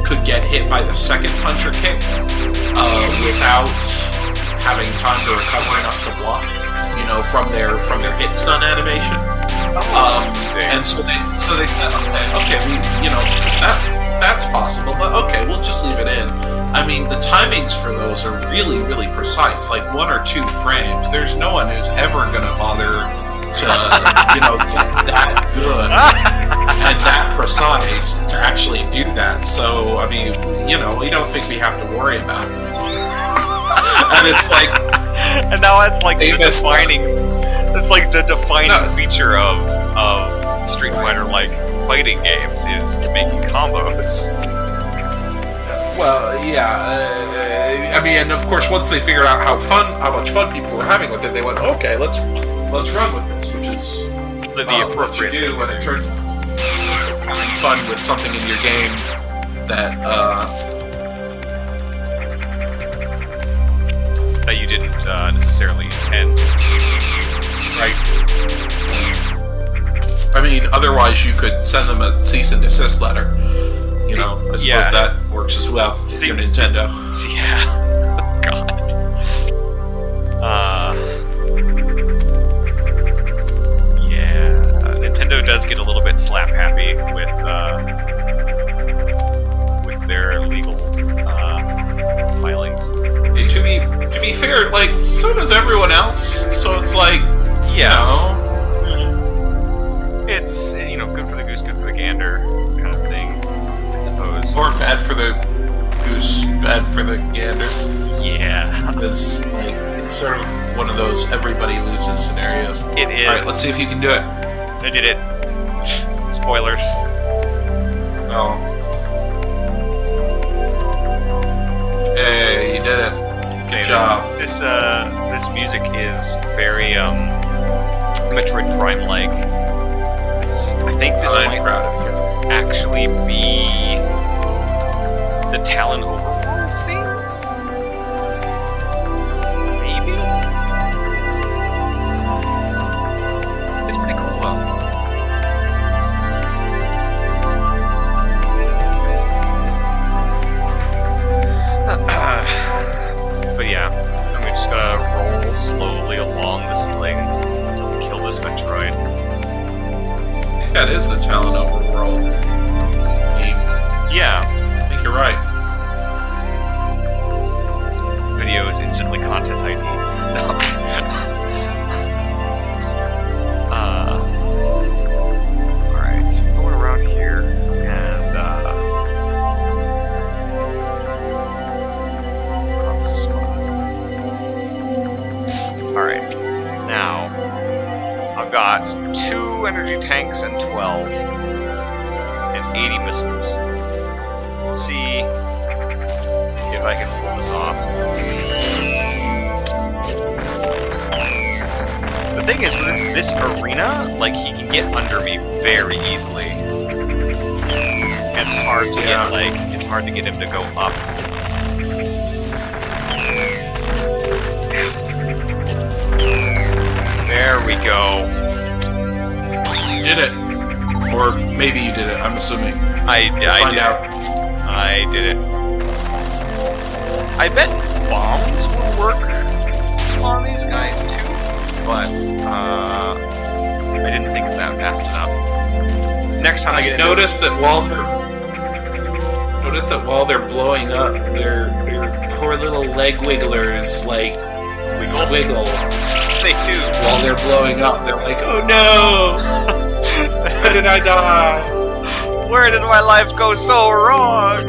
could get hit by the second punch or kick without having time to recover enough to block, you know, from their hit stun animation. And so they said, okay, we, you know, that's possible, but okay, we'll just leave it in. I mean, the timings for those are really, really precise, like 1 or 2 frames. There's no one who's ever gonna bother to, you know, get that good and that precise to actually do that. So, I mean, you know, we don't think we have to worry about it. And it's like, and now it's like the defining feature of Street Fighter. Like, fighting games is making combos. Well, yeah. I mean, and of course, once they figured out how much fun people were having with it, they went, okay, let's run with this, which is The what you appropriate do when it turns having fun with something in your game that that you didn't necessarily intend. right. I mean, otherwise you could send them a cease and desist letter. You know, I suppose Yeah. that works as well if you're Nintendo. Yeah. God. Yeah. Nintendo does get a little bit slap happy with their legal filings. And to be fair, like, so does everyone else. So it's like, Yeah. you know, It's, good for the goose, good for the gander kind of thing, I suppose. or bad for the goose, bad for the gander. Yeah. It's like, it's sort of one of those everybody loses scenarios. It is. Alright, let's see if you can do it. I did it. Spoilers. Oh. Hey, you did it. Okay, Good job. this music is very Metroid Prime-like. I think this I'm might proud of you. actually be the Talon overworld scene? Maybe? It's pretty cool though. But yeah, I'm just gonna roll slowly along the ceiling until we kill this Metroid. That is the Talon overworld game. Yeah, I think you're right. video is instantly content ID. No. Alright, so going around here and that's fun. Alright, now I've got 2 energy tanks and 12 and 80 missiles. Let's see if I can pull this off. The thing is, with this arena, like, he can get under me very easily. And it's hard to get, like, it's hard to get him to go up. There we go. You did it. Or maybe you did it, I'm assuming. I Find did out. it. I did it. I bet bombs would work on these guys too, but I didn't think of that fast enough. Next time I get Notice that while they're blowing up, their poor little leg wigglers like swiggle they do. while they're blowing up. They're like, oh no! Where did I die? Where did my life go so wrong?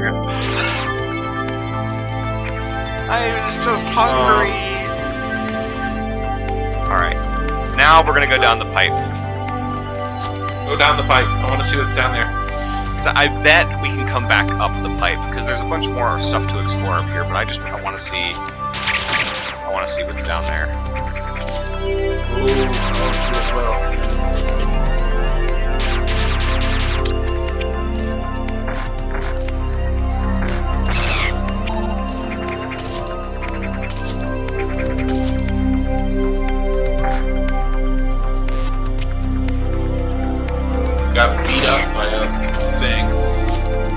I was just hungry. Alright. Now we're gonna go down the pipe. Go down the pipe. I want to see what's down there. So I bet we can come back up the pipe, because there's a bunch more stuff to explore up here, but I want to see what's down there. Ooh, true as well. Got beat up by a thing.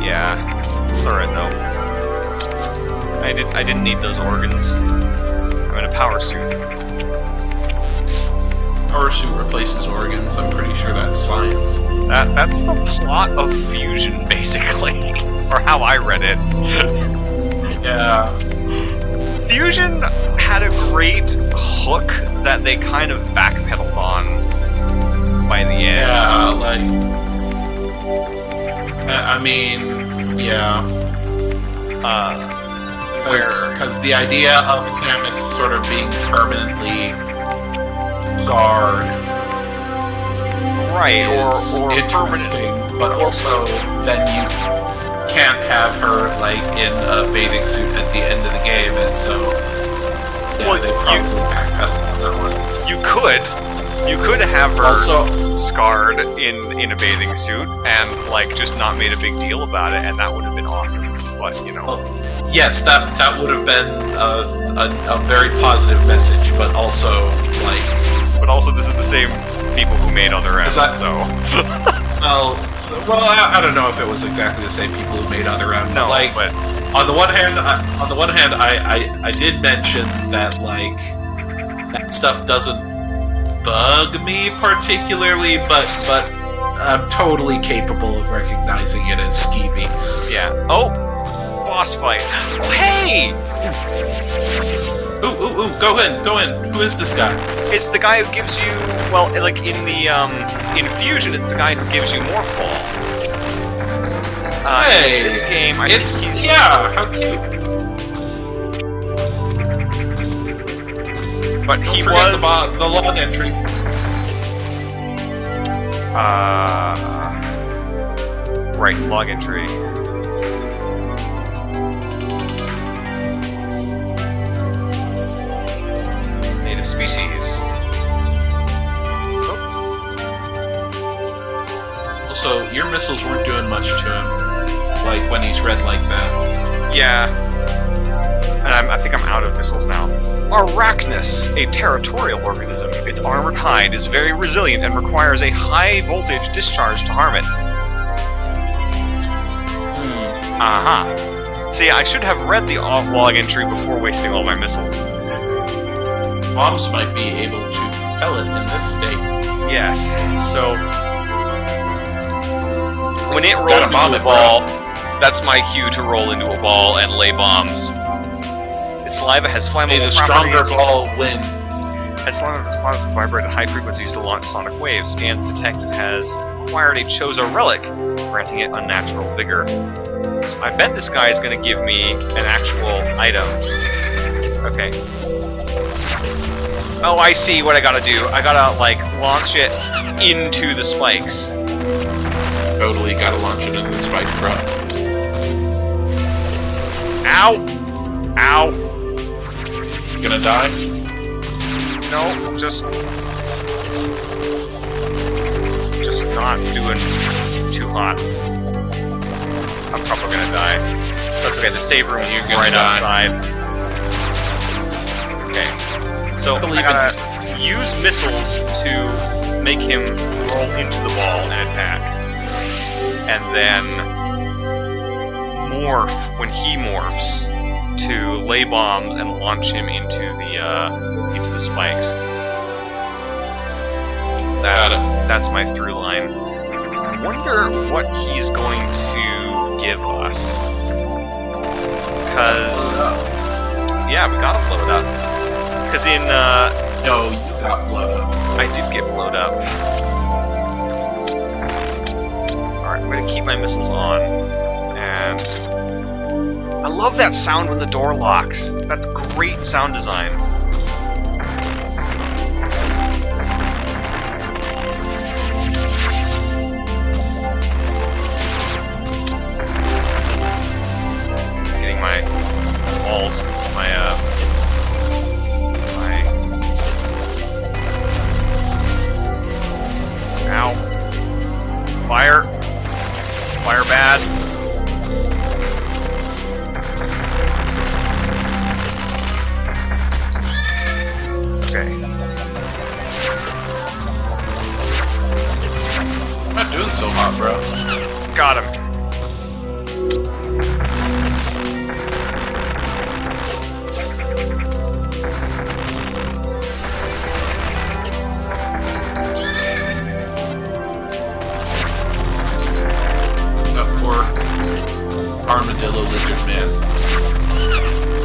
Yeah, it's alright though. I didn't need those organs. I'm in a power suit. Power suit replaces organs. I'm pretty sure that's science. That's the plot of Fusion, basically, or how I read it. Yeah. Fusion had a great hook that they kind of backpedaled on by the end. Yeah, like... I mean, yeah. Because the idea of Samus sort of being permanently scarred Right, is or interesting, but also then you can't have her like in a bathing suit at the end of the game, and so yeah, Well, they probably backpedaled on that one. You could have her Also, scarred in a bathing suit and like just not made a big deal about it, and that would have been awesome. But you know, yes, that would have been a very positive message, but also like. but also this is the same people who made Other M, Is that- so Well, I don't know if it was exactly the same people who made Other M. no, Like, but on the one hand, I did mention that like that stuff doesn't bug me particularly, but I'm totally capable of recognizing it as skeevy. yeah. Oh, boss fight. Oh, hey, Ooh, go in. Who is this guy? it's the guy who gives you, well, like in the in Fusion, it's the guy who gives you more fall. Hey, in this game, I it's think he's, yeah, how cute. but Don't he forget was the log entry. right, log entry. Native species. Also, your missiles weren't doing much to him, like when he's red like that. Yeah. And I think I'm out of missiles now. Arachnus, a territorial organism. Its armored hide is very resilient and requires a high voltage discharge to harm it. Aha. See, I should have read the log entry before wasting all my missiles. Bombs might be able to propel it in this state. Yes. So when it rolls Gotta into bomb a it, ball, that's my cue to roll into a ball and lay bombs. Its saliva has flammable May the stronger properties. ball win. As long as it vibrate at high frequencies to launch sonic waves, scans detect it has acquired a Chozo relic, granting it unnatural vigor. So I bet this guy is going to give me an actual item. Okay. Oh, I see what I gotta do. I gotta, like, launch it into the spikes. Totally gotta launch it into the spike, bro. Ow! Ow! You gonna die? No, just not doing too hot. I'm probably gonna die. That's okay, the save room is gonna right die. outside. Okay. So I gotta use missiles to make him roll into the ball and attack. And then morph when he morphs to lay bombs and launch him into the spikes. That's my through line. I wonder what he's going to give us. Because yeah, we gotta blow it up. Because in No, you got blown up. I did get blowed up. Alright, I'm gonna keep my missiles on. And I love that sound when the door locks. That's great sound design. Getting my balls, my ow. Fire. Fire bad. Okay. I'm not doing so hot, bro. Got him. That poor armadillo lizard man.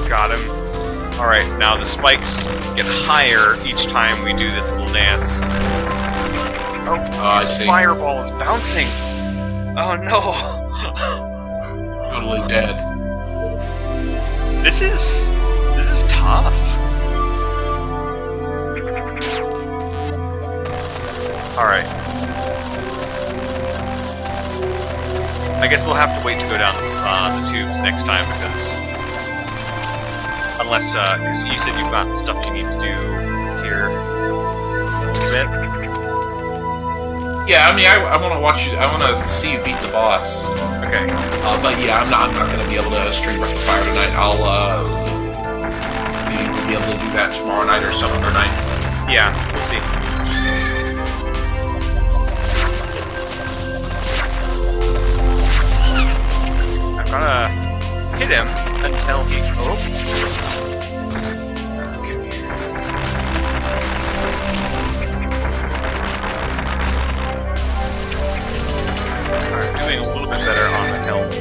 Got him. Alright, now the spikes get higher each time we do this little dance. Oh, I this see. fireball is bouncing! Oh no! Totally dead. This is tough. Alright. I guess we'll have to wait to go down the tubes next time, because... Unless, because you said you've got stuff you need to do here. Embed? Yeah, I mean, I want to watch you. I want to see you beat the boss. Okay. But yeah, I'm not going to be able to stream Breath of Fire tonight. I'll maybe we'll be able to do that tomorrow night or some other night. Yeah, we'll see. I've gotta hit him until he. Oh. Alright, doing a little bit better on the health.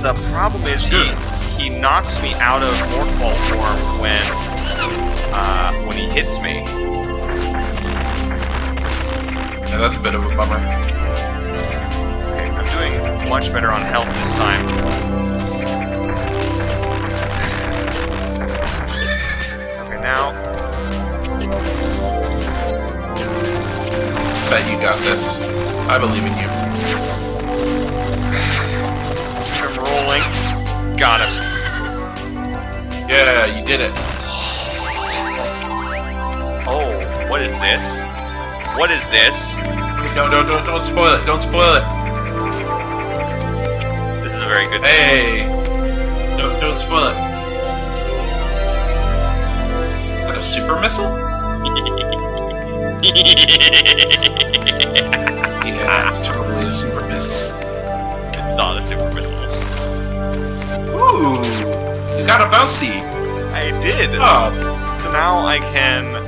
The problem is he knocks me out of Mortal form when he hits me. Yeah, that's a bit of a bummer. Okay, I'm doing much better on health this time. Okay, now. Bet you got this. I believe in you. I'm rolling. Got him. Yeah, you did it. Oh, what is this? What is this? No, don't spoil it. Don't spoil it. This is a very good Hey, don't spoil it. Is that a super missile? Yeah, it's totally a super missile. It's not a super missile. Ooh, you got a bouncy. I did. Oh. So now I can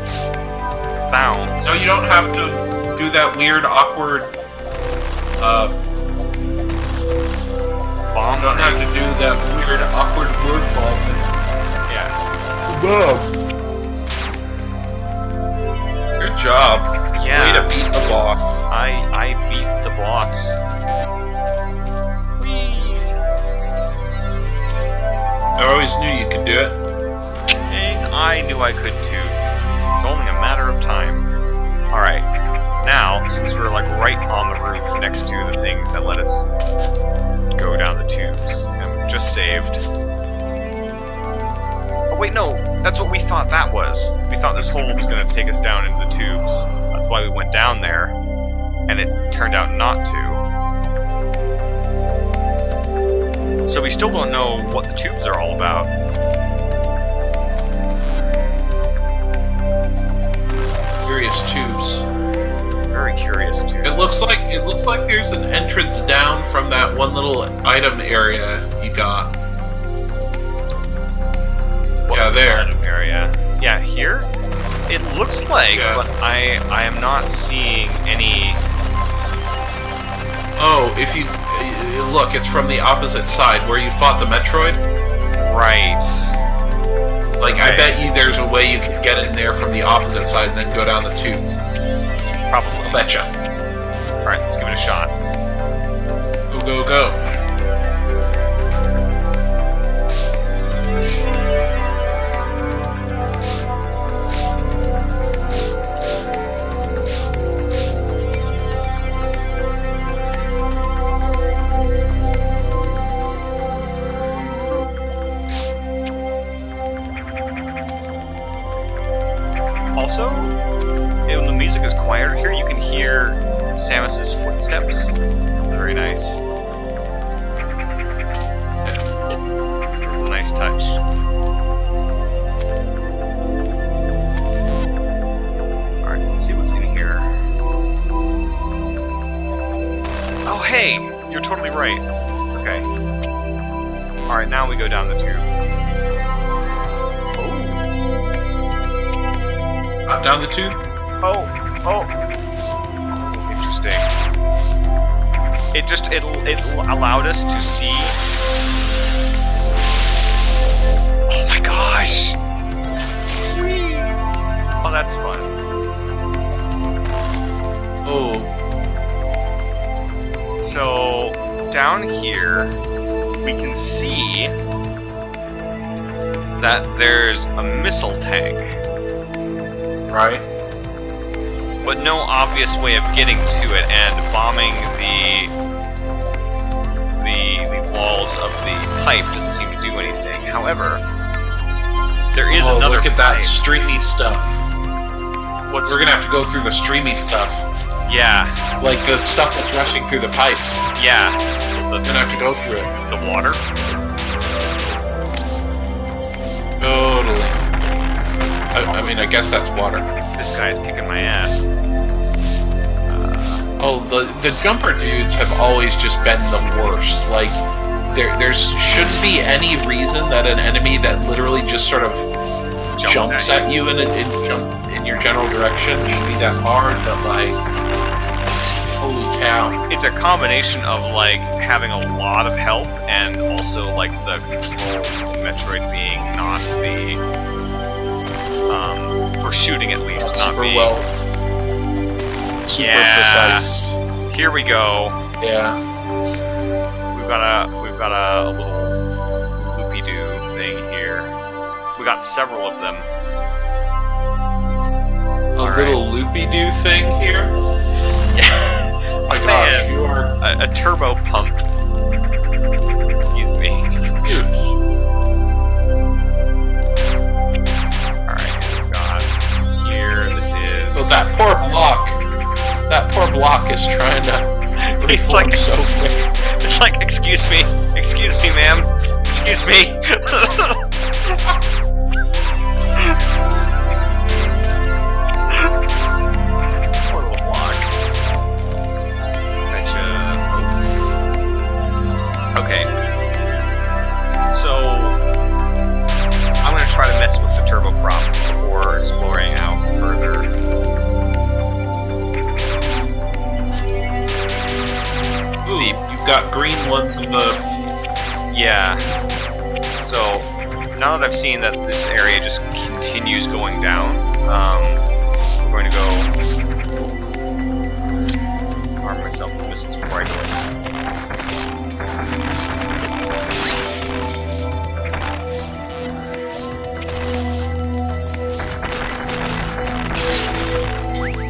bounce. No, you don't have to do that weird, awkward. Bomb. You don't have to do that weird, awkward word bomb thing. Yeah. Good job. Yeah. Way to beat the boss. I beat the boss. Whee! I always knew you could do it. And I knew I could too. It's only a matter of time. Alright. Now, since we're like right on the roof next to the things that let us go down the tubes, and we've just saved. Oh wait, no, that's what we thought that was. We thought this hole was going to take us down into the tubes. That's why we went down there, and it turned out not to. So we still don't know what the tubes are all about. Curious tubes. Very curious tubes. It looks like there's an entrance down from that one little item area you got. Yeah, there. Item area. Yeah, here? It looks like, Yeah. but I am not seeing any... Oh, if you look, it's from the opposite side where you fought the Metroid. Right. Like, Okay. I bet you there's a way you can get in there from the opposite side and then go down the tube. Probably. I'll betcha. Alright, let's give it a shot. Go, go, go. Also, when the music is quieter here, you can hear Samus's footsteps. Very nice. It's a nice touch. Alright, let's see what's in here. Oh, hey! You're totally right. Okay. Alright, now we go down the tube. Not down the tube? Oh. Interesting. It allowed us to see. Oh my gosh! Whee! Oh, that's fun. Oh. So down here, we can see that there's a missile tank. Right. but no obvious way of getting to it, and bombing the walls of the pipe doesn't seem to do anything. However, there is another look at pipe. that streamy stuff. We're gonna have to go through the streamy stuff. Yeah. Like the stuff that's rushing through the pipes. Yeah. We're gonna have to go through it. The water? Totally. I mean, I guess that's water. This guy's kicking my ass. The jumper dudes have always just been the worst. Like, there shouldn't be any reason that an enemy that literally just sort of jumps at you in your general direction should be that hard, but like, holy cow. It's a combination of like having a lot of health and also like the controls of Metroid being not the for shooting at least not super being well, super precise. Here we go. Yeah. We've got a little loopy-doo thing here. We got several of them. A little loopy-doo thing here? Yeah. Oh my gosh, you are... A turbo pump. Excuse me. Huge. Alright, we've got here, this is... So that poor block is trying to He's reform like, so quick. It's like, excuse me, ma'am, excuse me. Poor little block. Okay. So, I'm gonna try to mess with the turboprop before exploring out further. Ooh, you've got green ones in the... Yeah. So, now that I've seen that this area just continues going down, I'm going to go arm myself with missiles before I go in.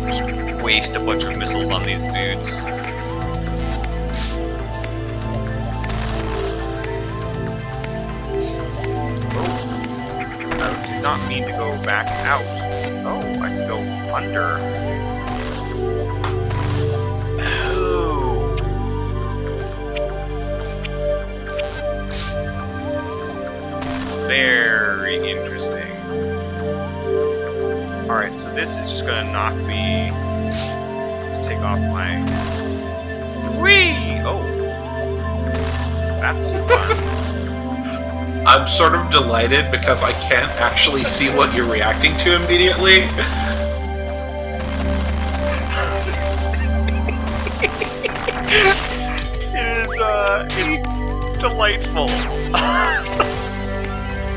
Just waste a bunch of missiles on these dudes. Not mean to go back out. Oh, I can go under. Oh. Very interesting. Alright, so this is just gonna knock me. Just take off my. Whee! Oh. That's fun. I'm sort of delighted because I can't actually see what you're reacting to immediately. It's delightful.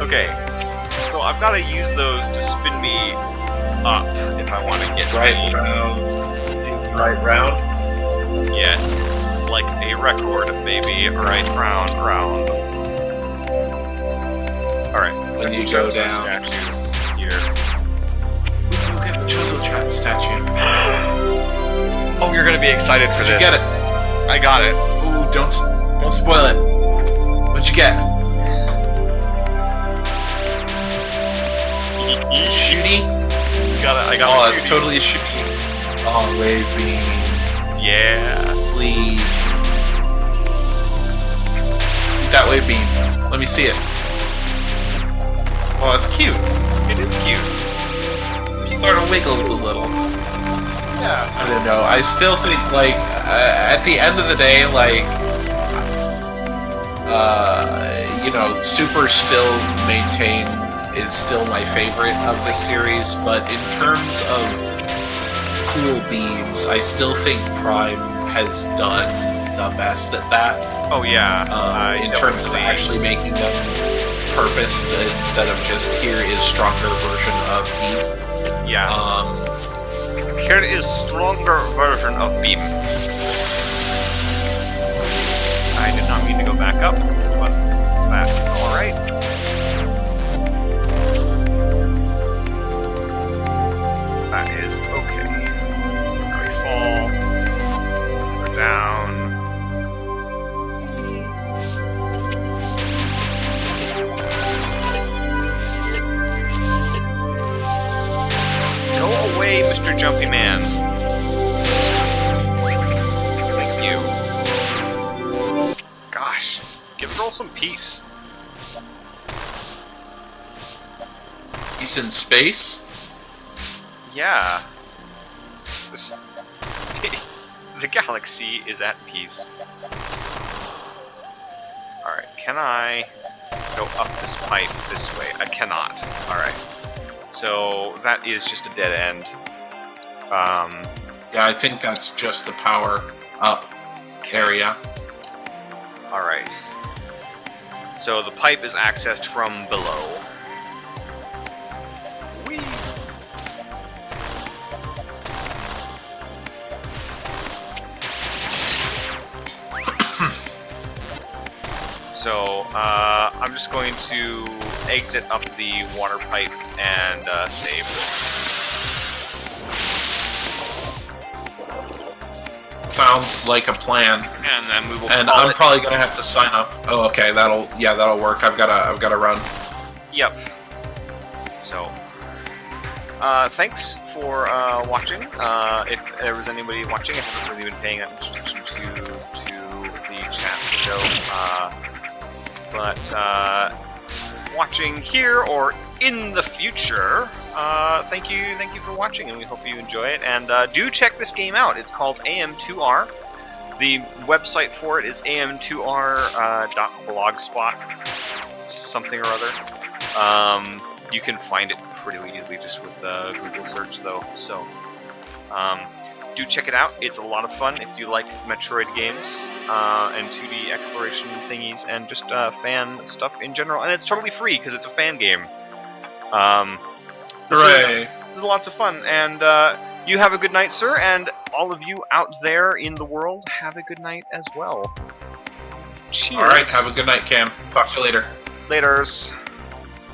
Okay, so I've got to use those to spin me up if I want to get Right round. Right round. Yes, like a record, baby. Right round. Alright, When you go down. Statue here. Look at the Chozo statue. Oh, you're gonna be excited for this. Did you get it? I got it. Ooh, don't spoil it. What'd you get? Shooty? I got Oh, it. it's totally a shooty. Oh, wave beam. Yeah. Please. Shoot that wave beam. Let me see it. Oh, it's cute. It is cute. It sort of wiggles a little. Yeah. I don't know. I still think, like, at the end of the day, like, you know, Super still is still my favorite of this series, but in terms of cool beams, I still think Prime has done the best at that. Oh yeah. In terms of actually making them purposed instead of just here is stronger version of beam. Yeah. Here is stronger version of beam. I did not mean to go back up, but that's alright. Mr. Jumpy Man. Thank you. Gosh, give the girl some peace. He's in space? Yeah. The galaxy is at peace. Alright, can I go up this pipe this way? I cannot. Alright. So, that is just a dead end. Yeah, I think that's just the power up area. Alright. So, the pipe is accessed from below. Whee! So, I'm just going to exit up the water pipe and save. Sounds like a plan. And then we will. And I'm probably gonna have to sign up. Oh, okay, that'll work. I've gotta run. Yep. So, thanks for watching. If there was anybody watching, I haven't really been paying attention to the chat window. But watching here or in the future, thank you for watching, and we hope you enjoy it. And do check this game out. It's called AM2R. The website for it is am2r.blogspot something or other. You can find it pretty easily just with Google search, though. So do check it out. It's a lot of fun if you like Metroid games and 2D exploration thingies and just fan stuff in general. And it's totally free because it's a fan game. Hooray! This is lots of fun. And you have a good night, sir. And all of you out there in the world, have a good night as well. Cheers. Alright, have a good night, Cam. Talk to you later. Laters.